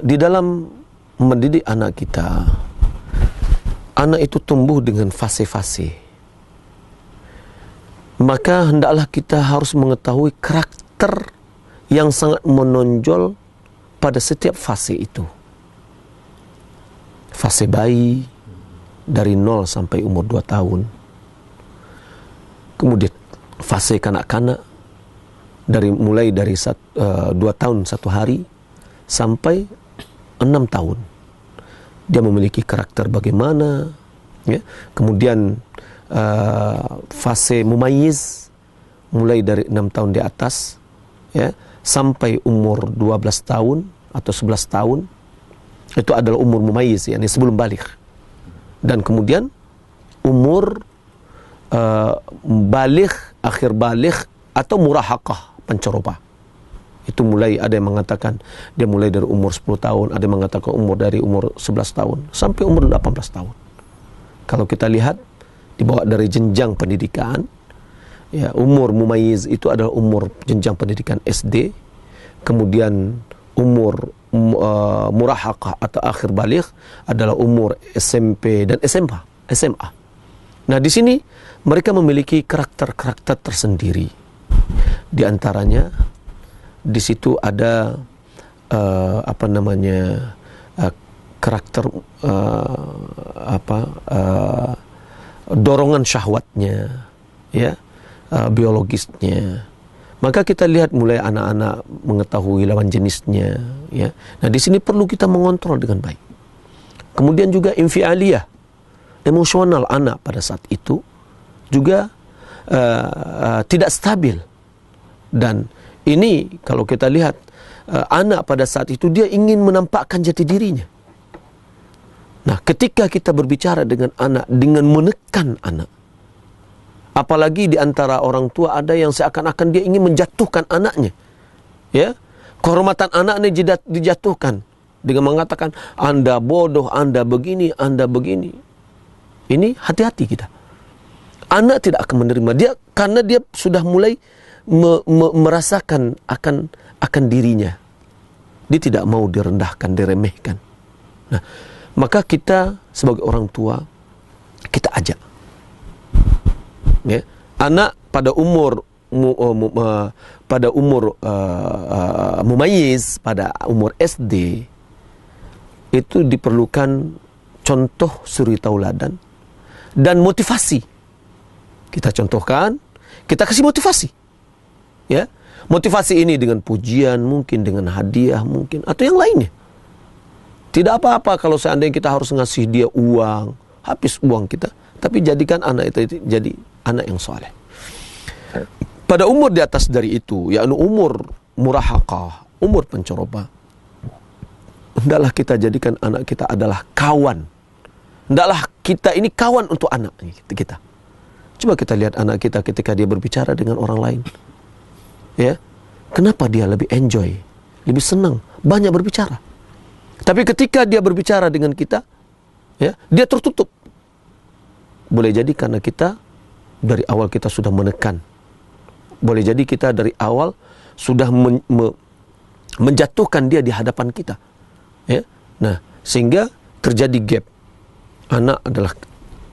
di dalam mendidik anak kita, anak itu tumbuh dengan fase-fase. Maka hendaklah kita harus mengetahui karakter yang sangat menonjol pada setiap fase itu. Fase bayi dari 0 sampai umur 2 tahun. Kemudian fase kanak-kanak mulai dari 2 tahun 1 hari sampai 6 tahun. Dia memiliki karakter bagaimana, ya. Kemudian fase mumayyiz mulai dari 6 tahun di atas, ya, sampai umur 12 tahun atau 11 tahun. Itu adalah umur mumayyiz, yakni sebelum baligh. Dan kemudian umur baligh, akhir baligh atau murahaqah, penceroba. Itu mulai, ada yang mengatakan dia mulai dari umur 10 tahun, ada yang mengatakan dari umur 11 tahun sampai umur 18 tahun. Kalau kita lihat dibawa dari jenjang pendidikan, ya, umur mumayyiz itu adalah umur jenjang pendidikan SD, kemudian umur murahaqah atau akhir baligh adalah umur SMP dan SMA. Nah, di sini mereka memiliki karakter-karakter tersendiri. Di antaranya di situ ada karakter dorongan syahwatnya, ya, biologisnya. Maka kita lihat mulai anak-anak mengetahui lawan jenisnya, ya. Nah, di sini perlu kita mengontrol dengan baik. Kemudian juga infialiyah, emosional anak pada saat itu juga tidak stabil. Dan ini kalau kita lihat anak pada saat itu dia ingin menampakkan jati dirinya. Nah, ketika kita berbicara dengan anak dengan menekan anak, apalagi di antara orang tua ada yang seakan-akan dia ingin menjatuhkan anaknya, ya, kehormatan anak ini dijatuhkan dengan mengatakan Anda bodoh, Anda begini, Anda begini. Ini hati-hati kita. Anak tidak akan menerima dia karena dia sudah mulai merasakan akan dirinya. Dia tidak mau direndahkan, diremehkan. Nah, maka kita sebagai orang tua, kita ajak, ya, anak pada umur pada umur mumayyiz, pada umur SD, itu diperlukan contoh suri tauladan dan motivasi. Kita contohkan, kita kasih motivasi. Ya, motivasi ini dengan pujian, mungkin dengan hadiah, mungkin atau yang lainnya. Tidak apa-apa kalau seandainya kita harus ngasih dia uang, habis uang kita, tapi jadikan anak itu jadi anak yang soleh. Pada umur di atas dari itu, yakni umur murahaqah, umur pencoroba, hendaklah kita jadikan anak kita adalah kawan. Hendaklah kita ini kawan untuk anak kita. Coba kita lihat anak kita ketika dia berbicara dengan orang lain. Ya, kenapa dia lebih enjoy, lebih senang, banyak berbicara. Tapi ketika dia berbicara dengan kita, ya, dia tertutup. Boleh jadi karena kita dari awal kita sudah menekan. Boleh jadi kita dari awal sudah menjatuhkan dia di hadapan kita. Ya, nah, sehingga terjadi gap. Anak adalah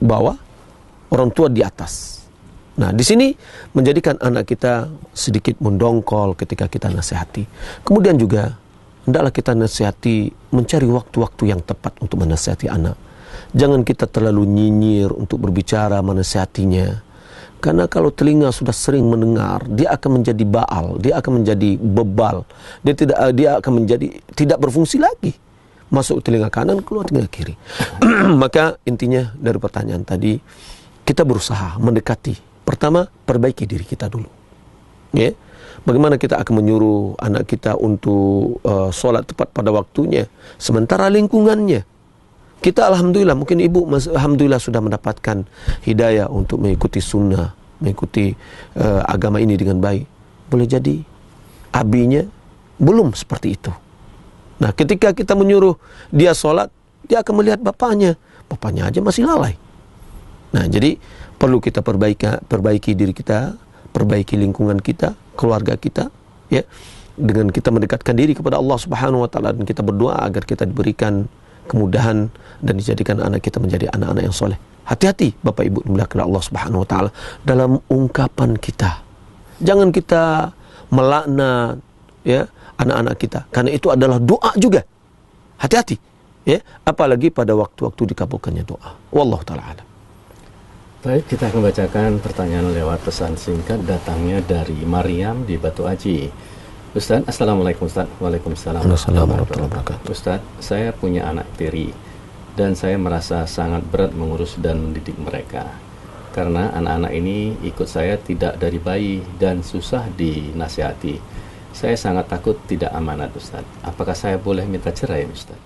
bawah, orang tua di atas. Nah, di sini menjadikan anak kita sedikit mendongkol ketika kita nasihati. Kemudian juga hendaklah kita nasihati, mencari waktu-waktu yang tepat untuk menasihati anak. Jangan kita terlalu nyinyir untuk berbicara menasihatinya. Karena kalau telinga sudah sering mendengar, dia akan menjadi baal, dia akan menjadi bebal. Dia akan menjadi tidak berfungsi lagi. Masuk telinga kanan, keluar telinga kiri. Maka intinya dari pertanyaan tadi, kita berusaha mendekati. Pertama, perbaiki diri kita dulu. Ya. Bagaimana kita akan menyuruh anak kita untuk sholat tepat pada waktunya, sementara lingkungannya. Kita alhamdulillah, mungkin ibu alhamdulillah sudah mendapatkan hidayah untuk mengikuti sunnah, mengikuti agama ini dengan baik. Boleh jadi abinya belum seperti itu. Nah, ketika kita menyuruh dia sholat, dia akan melihat bapaknya. Bapaknya aja masih lalai. Nah, jadi perlu kita perbaiki diri kita, perbaiki lingkungan kita, keluarga kita, ya, dengan kita mendekatkan diri kepada Allah Subhanahu wa taala, dan kita berdoa agar kita diberikan kemudahan dan dijadikan anak kita menjadi anak-anak yang soleh. Hati-hati Bapak Ibu dimuliakan Allah Subhanahu wa taala dalam ungkapan kita. Jangan kita melaknat, ya, anak-anak kita, karena itu adalah doa juga. Hati-hati, ya, apalagi pada waktu-waktu dikabulkannya doa. Wallahu taala alam. Baik, kita akan bacakan pertanyaan lewat pesan singkat datangnya dari Mariam di Batu Aji. Ustaz, Assalamualaikum Ustaz. Waalaikumsalam warahmatullahi wabarakatuh. Ustaz, saya punya anak tiri dan saya merasa sangat berat mengurus dan mendidik mereka. Karena anak-anak ini ikut saya tidak dari bayi dan susah dinasihati. Saya sangat takut tidak amanat Ustaz. Apakah saya boleh minta cerai Ustaz?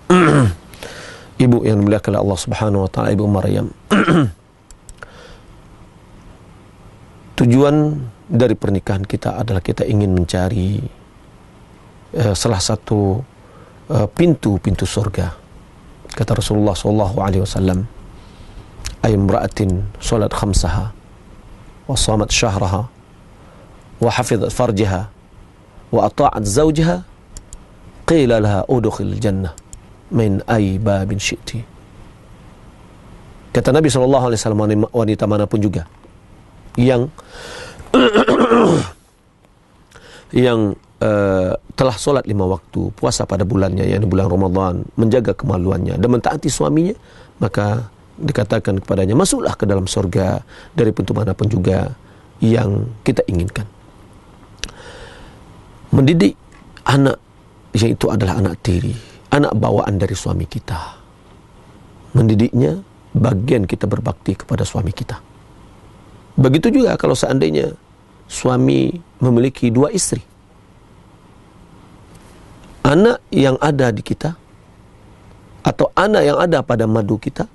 Ibu yang dimuliakan Allah Subhanahu wa taala, Ibu Maryam. Tujuan dari pernikahan kita adalah kita ingin mencari salah satu pintu-pintu surga. Kata Rasulullah SAW, ay imra'atin salat khamsaha wa shamat syahraha wa hafizat farjaha wa ata'at zawjaha qila laha udkhil jannah min ay babin syi'ti. Kata Nabi SAW, wanita manapun juga yang telah solat 5 waktu, puasa pada bulannya, yakni bulan Ramadan, menjaga kemaluannya dan mentaati suaminya, maka dikatakan kepadanya, masuklah ke dalam surga dari pintu manapun juga yang kita inginkan. Mendidik anak, yaitu adalah anak tiri, anak bawaan dari suami kita. Mendidiknya bagian kita berbakti kepada suami kita. Begitu juga kalau seandainya suami memiliki 2 istri. Anak yang ada di kita atau anak yang ada pada madu kita,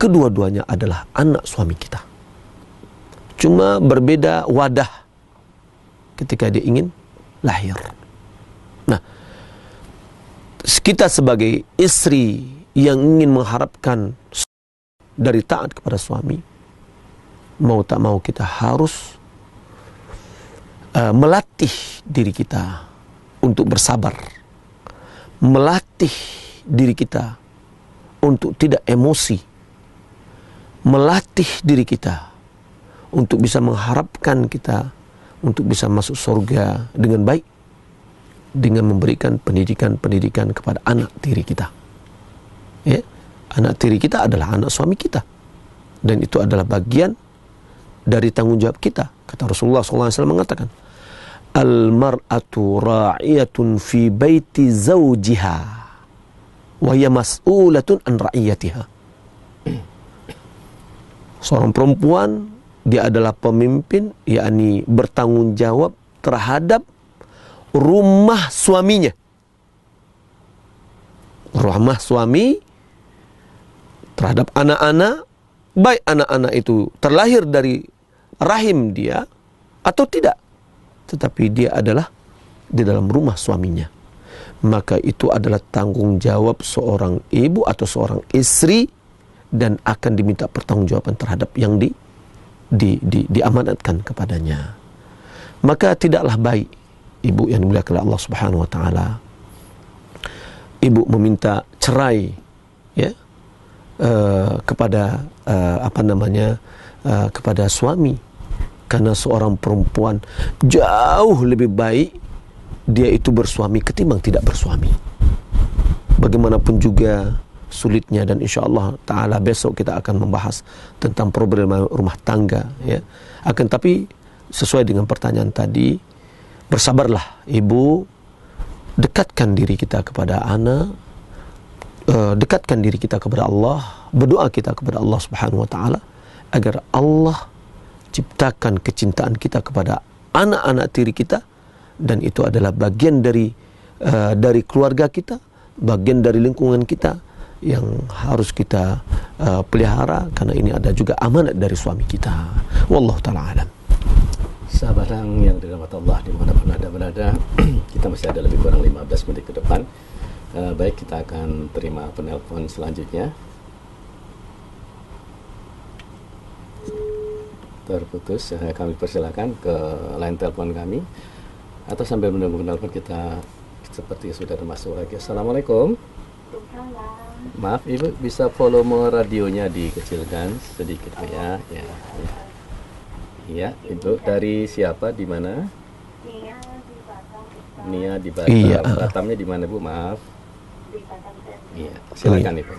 kedua-duanya adalah anak suami kita. Cuma berbeda wadah ketika dia ingin lahir. Nah, kita sebagai istri yang ingin mengharapkan dari taat kepada suami, mau tak mau kita harus melatih diri kita untuk bersabar, melatih diri kita untuk tidak emosi, melatih diri kita untuk bisa mengharapkan kita untuk bisa masuk surga dengan baik dengan memberikan pendidikan kepada anak tiri kita. Ya, anak tiri kita adalah anak suami kita, dan itu adalah bagian dari tanggung jawab kita. Kata Rasulullah SAW mengatakan, al-mar'atu ra'iyatun fi baiti zawjiha wa hiya mas'ulatun an ra'iyatiha. Seorang perempuan, dia adalah pemimpin, yakni bertanggung jawab terhadap rumah suaminya. Rumah suami terhadap anak-anak, baik anak-anak itu terlahir dari rahim dia atau tidak, tetapi dia adalah di dalam rumah suaminya. Maka itu adalah tanggung jawab seorang ibu atau seorang istri, dan akan diminta pertanggungjawaban terhadap yang diamanatkan kepadanya. Maka tidaklah baik, ibu yang dimuliakan oleh Allah Subhanahu wa taala, ibu meminta cerai ya kepada kepada suami, karena seorang perempuan jauh lebih baik dia itu bersuami ketimbang tidak bersuami. Bagaimanapun juga sulitnya, dan insyaallah taala besok kita akan membahas tentang problem rumah tangga ya. Akan tapi sesuai dengan pertanyaan tadi, bersabarlah ibu, dekatkan diri kita kepada anak, dekatkan diri kita kepada Allah, berdoa kita kepada Allah Subhanahu wa taala agar Allah ciptakan kecintaan kita kepada anak-anak tiri kita, dan itu adalah bagian dari keluarga kita, bagian dari lingkungan kita yang harus kita pelihara, karena ini ada juga amanat dari suami kita. Wallahu taala alam. Sahabat yang dirahmati Allah dimanapun Anda berada, kita masih ada lebih kurang 15 menit ke depan. Baik, kita akan terima penelpon selanjutnya. Terputus, kami persilakan ke line telepon kami, atau sambil menunggu penelpon kita seperti sudah masuk lagi. Assalamualaikum. Maaf Ibu, bisa volume radionya dikecilkan sedikit ya. Ya, Ibu dari siapa, di mana? Nia di Batam. Iya. Batamnya di mana Bu? Maaf. Iya, silakan Ibu.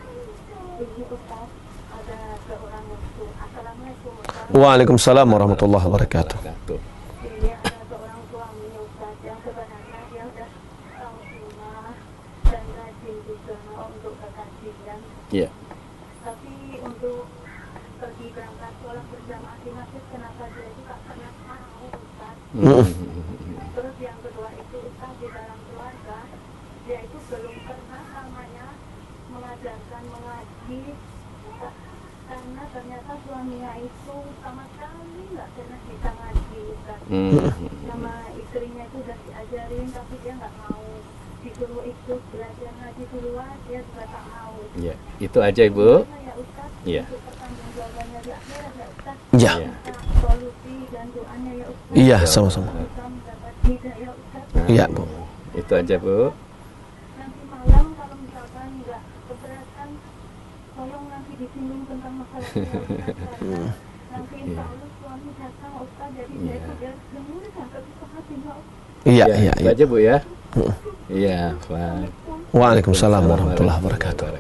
Waalaikumsalam warahmatullahi wabarakatuh. Iya. Tapi untuk pergi berangkat sholat berjamaah di masjid, kenapa dia itu tak pernah tahu, Ustaz? Terus yang kedua itu, Ustaz, di dalam keluarga dia itu belum pernah namanya mengajarkan mengaji, karena ternyata suaminya itu sama sekali nggak pernah bisa ngaji, Ustaz. Sama istrinya itu udah diajarin, tapi dia nggak mau. Disuruh ikut belajar ngaji duluan, dia juga tak mau. Ya, itu aja Ibu. Iya. Ya. Solusi dan doanya ya Ustaz. Iya, sama-sama. Iya, Bu. Itu aja Bu. Nanti malam kalau misalkan nggak keberatan, tolong nanti disinggung tentang masalah ini. Nanti insya Allah suami datang Ustaz, jadi saya itu biar dengar sampai ke hati. Iya. Itu aja Bu ya. Iya, Pak. Waalaikumsalam warahmatullahi wabarakatuh.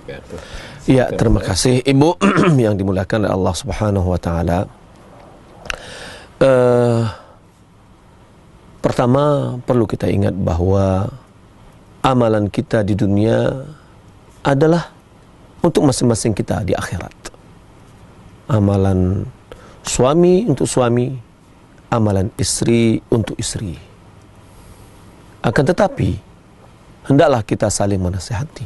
Iya, terima kasih Ibu yang dimuliakan oleh Allah Subhanahu wa taala. Pertama, perlu kita ingat bahwa amalan kita di dunia adalah untuk masing-masing kita di akhirat. Amalan suami untuk suami, amalan istri untuk istri. Akan tetapi, hendaklah kita saling menasihati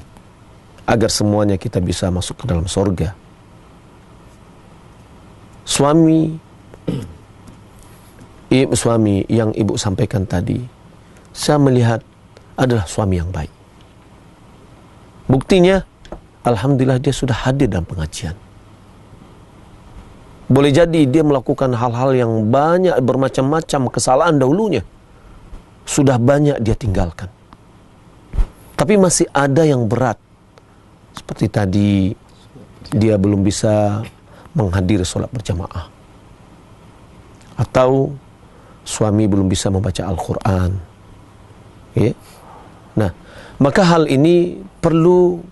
agar semuanya kita bisa masuk ke dalam surga. Suami yang Ibu sampaikan tadi, saya melihat adalah suami yang baik. Buktinya, alhamdulillah dia sudah hadir dalam pengajian. Boleh jadi dia melakukan hal-hal yang banyak, bermacam-macam kesalahan dahulunya. Sudah banyak dia tinggalkan. Tapi masih ada yang berat. Seperti tadi, dia belum bisa menghadiri sholat berjamaah. Atau suami belum bisa membaca Al-Quran. Ya. Nah, maka hal ini perlu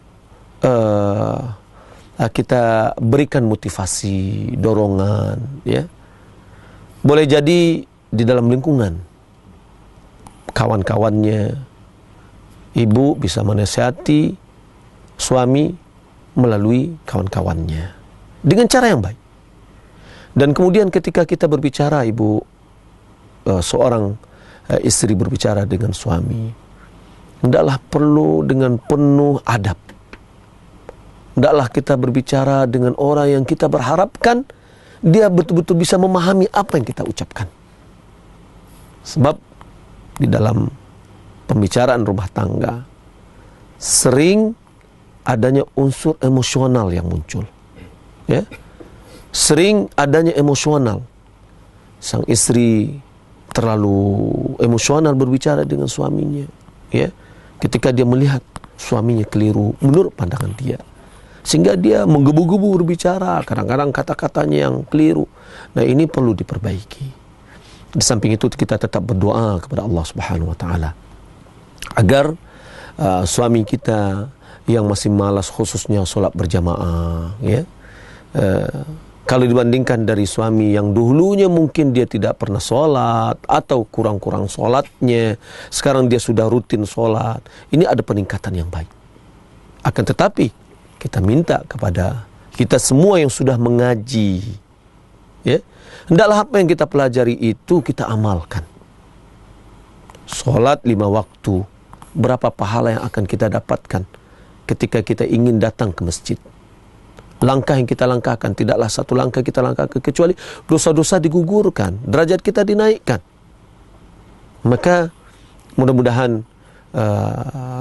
kita berikan motivasi, dorongan, ya. Boleh jadi di dalam lingkungan kawan-kawannya, ibu bisa menasihati suami melalui kawan-kawannya dengan cara yang baik. Dan kemudian ketika kita berbicara, ibu, seorang istri berbicara dengan suami, hendaklah perlu dengan penuh adab. Hendaklah kita berbicara dengan orang yang kita berharapkan dia betul-betul bisa memahami apa yang kita ucapkan. Sebab di dalam pembicaraan rumah tangga sering adanya unsur emosional yang muncul. Ya. Sering adanya emosional. Sang istri terlalu emosional berbicara dengan suaminya, ya. Ketika dia melihat suaminya keliru menurut pandangan dia, sehingga dia menggebu-gebu berbicara, kadang-kadang kata-katanya yang keliru. Nah, ini perlu diperbaiki. Di samping itu kita tetap berdoa kepada Allah Subhanahu wa taala agar suami kita yang masih malas, khususnya solat berjamaah, ya. Kalau dibandingkan dari suami yang dulunya mungkin dia tidak pernah solat atau kurang-kurang solatnya, sekarang dia sudah rutin solat, ini ada peningkatan yang baik. Akan tetapi kita minta kepada kita semua yang sudah mengaji, ya, hendaklah apa yang kita pelajari itu kita amalkan. Solat 5 waktu, berapa pahala yang akan kita dapatkan ketika kita ingin datang ke masjid. Langkah yang kita langkahkan tidaklah satu langkah kita langkahkan, kecuali dosa-dosa digugurkan, derajat kita dinaikkan. Maka mudah-mudahan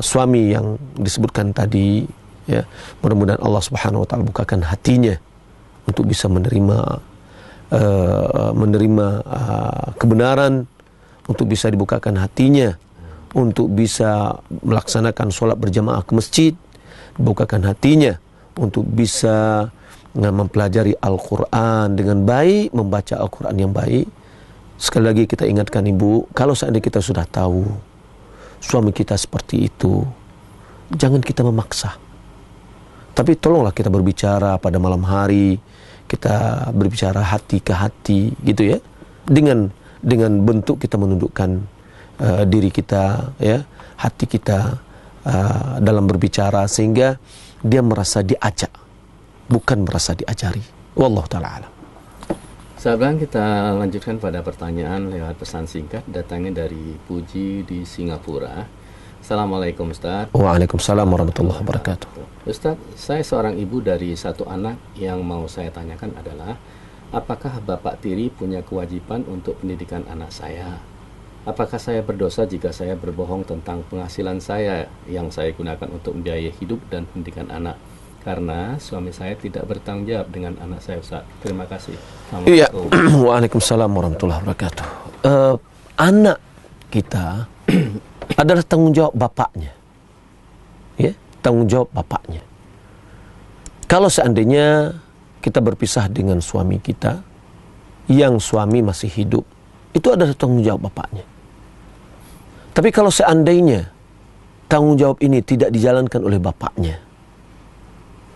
suami yang disebutkan tadi, ya, mudah-mudahan Allah Subhanahu wa taala bukakan hatinya untuk bisa menerima kebenaran, untuk bisa dibukakan hatinya untuk bisa melaksanakan solat berjamaah ke masjid, dibukakan hatinya untuk bisa mempelajari Al-Quran dengan baik, membaca Al-Quran yang baik. Sekali lagi kita ingatkan ibu, kalau seandainya kita sudah tahu suami kita seperti itu, jangan kita memaksa. Tapi tolonglah kita berbicara pada malam hari, kita berbicara hati ke hati, gitu ya. Dengan bentuk kita menundukkan diri kita, ya, hati kita dalam berbicara, sehingga dia merasa diajak, bukan merasa diajari. Wallahu ta'ala alam. Sahabat, kita lanjutkan pada pertanyaan lewat pesan singkat datangnya dari Puji di Singapura. Assalamualaikum Ustaz. Waalaikumsalam warahmatullahi wabarakatuh. Ustaz, saya seorang ibu dari satu anak. Yang mau saya tanyakan adalah, apakah Bapak tiri punya kewajiban untuk pendidikan anak saya? Apakah saya berdosa jika saya berbohong tentang penghasilan saya yang saya gunakan untuk membiayai hidup dan pendidikan anak? Karena suami saya tidak bertanggung jawab dengan anak saya, Ustaz. Terima kasih. Iya. Waalaikumsalam warahmatullahi wabarakatuh. Anak kita adalah tanggung jawab bapaknya. Ya, tanggung jawab bapaknya. Kalau seandainya kita berpisah dengan suami kita, yang suami masih hidup, itu adalah tanggung jawab bapaknya. Tapi kalau seandainya tanggung jawab ini tidak dijalankan oleh bapaknya,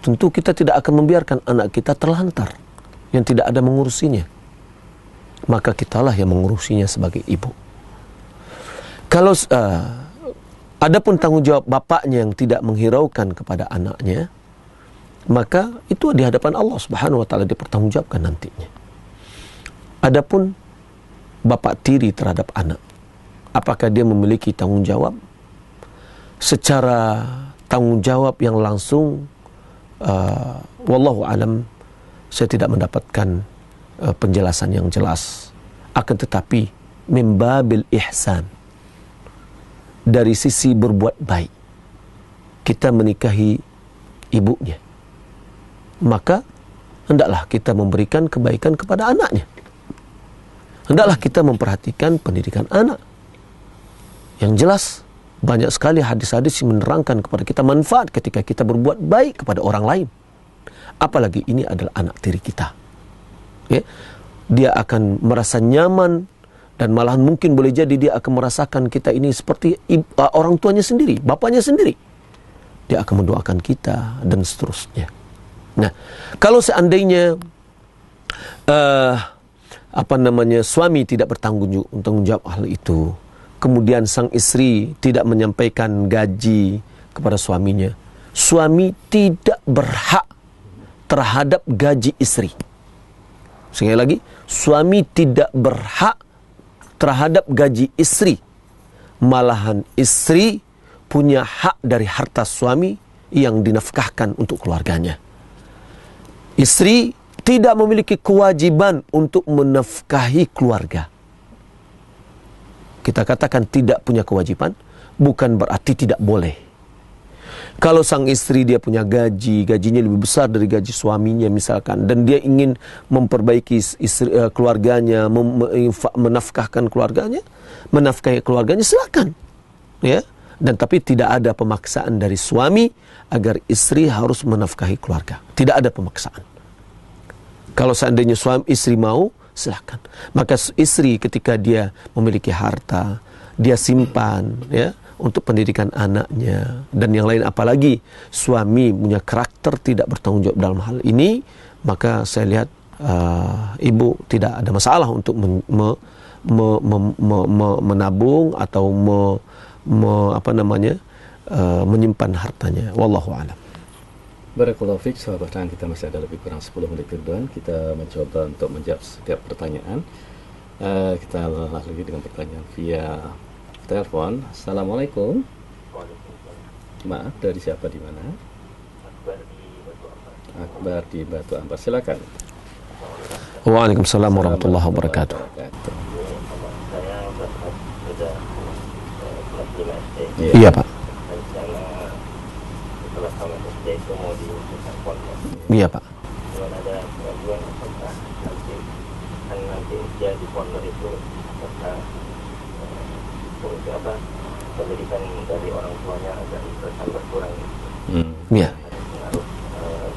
tentu kita tidak akan membiarkan anak kita terlantar yang tidak ada mengurusinya. Maka kitalah yang mengurusinya sebagai ibu. Kalau adapun tanggung jawab bapaknya yang tidak menghiraukan kepada anaknya, maka itu di hadapan Allah Subhanahu wa taala dipertanggungjawabkan nantinya. Adapun bapak tiri terhadap anak, apakah dia memiliki tanggung jawab? Secara tanggung jawab yang langsung, wallahu alam, saya tidak mendapatkan penjelasan yang jelas. Akan tetapi min babil ihsan, dari sisi berbuat baik, kita menikahi ibunya, maka hendaklah kita memberikan kebaikan kepada anaknya. Hendaklah kita memperhatikan pendidikan anak. Yang jelas, banyak sekali hadis-hadis yang menerangkan kepada kita manfaat ketika kita berbuat baik kepada orang lain. Apalagi ini adalah anak tiri kita. Ya? Dia akan merasa nyaman Dan malahan mungkin boleh jadi dia akan merasakan kita ini seperti orang tuanya sendiri, bapaknya sendiri. Dia akan mendoakan kita dan seterusnya. Nah, kalau seandainya suami tidak bertanggung jawab hal itu, kemudian sang istri tidak menyampaikan gaji kepada suaminya, suami tidak berhak terhadap gaji istri. Sekali lagi, suami tidak berhak terhadap gaji istri. Malahan istri punya hak dari harta suami yang dinafkahkan untuk keluarganya. Istri tidak memiliki kewajiban untuk menafkahi keluarga. Kita katakan tidak punya kewajiban, bukan berarti tidak boleh. Kalau sang istri dia punya gajinya lebih besar dari gaji suaminya misalkan, dan dia ingin memperbaiki keluarganya, menafkahi keluarganya, silakan. Ya, dan tapi tidak ada pemaksaan dari suami agar istri harus menafkahi keluarga. Tidak ada pemaksaan. Kalau seandainya istri mau, silakan. Maka istri ketika dia memiliki harta, dia simpan, ya, untuk pendidikan anaknya dan yang lain, apalagi suami punya karakter tidak bertanggung jawab dalam hal ini, maka saya lihat ibu tidak ada masalah untuk menabung atau menyimpan hartanya. Wallahu a'lam. Barakallahu fiik, sahabat Quran, kita masih ada lebih kurang 10 menit ke depan. Kita mencoba untuk menjawab setiap pertanyaan. Kita lagi dengan pertanyaan via telepon. Assalamualaikum. Maaf, dari siapa, di mana? Akbar di Batu Ampar. Silakan. Waalaikumsalam warahmatullahi wabarakatuh. Iya, Pak. Iya, Pak. Pendidikan dari orang tuanya agak berkurang. Iya.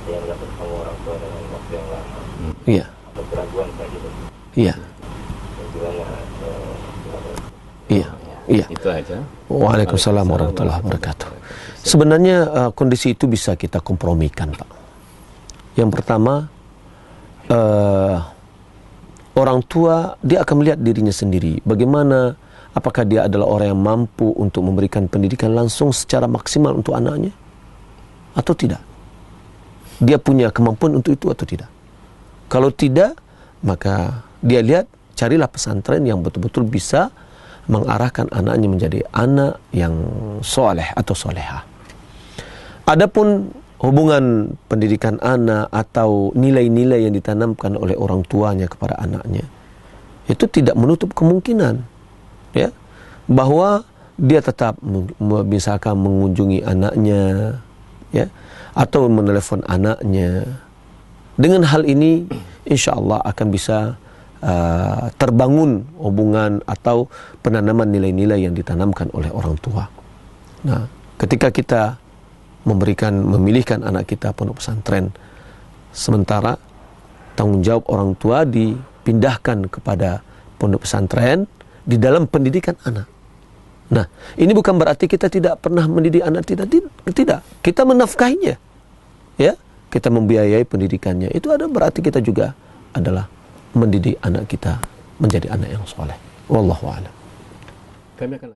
Dia nggak bertemu orang tua dengan waktu yang lama. Iya. Keraguan kayak gitu. Iya. Iya. Iya. Itu aja. Waalaikumsalam warahmatullahi wabarakatuh. Sebenarnya kondisi itu bisa kita kompromikan, Pak. Yang pertama, orang tua dia akan melihat dirinya sendiri. Bagaimana, apakah dia adalah orang yang mampu untuk memberikan pendidikan langsung secara maksimal untuk anaknya atau tidak? Dia punya kemampuan untuk itu atau tidak? Kalau tidak, maka dia lihat, carilah pesantren yang betul-betul bisa mengarahkan anaknya menjadi anak yang soleh atau soleha. Adapun hubungan pendidikan anak atau nilai-nilai yang ditanamkan oleh orang tuanya kepada anaknya, itu tidak menutup kemungkinan, ya, bahwa dia tetap misalkan mengunjungi anaknya, ya, atau menelepon anaknya. Dengan hal ini, insya Allah akan bisa terbangun hubungan atau penanaman nilai-nilai yang ditanamkan oleh orang tua. Nah, ketika kita memilihkan anak kita pondok pesantren, sementara tanggung jawab orang tua dipindahkan kepada pondok pesantren di dalam pendidikan anak. Nah, ini bukan berarti kita tidak pernah mendidik anak, tidak. Kita menafkahinya, ya, kita membiayai pendidikannya. Itu ada berarti kita juga adalah mendidik anak kita menjadi anak yang soleh. Wallahu a'lam. Kami akan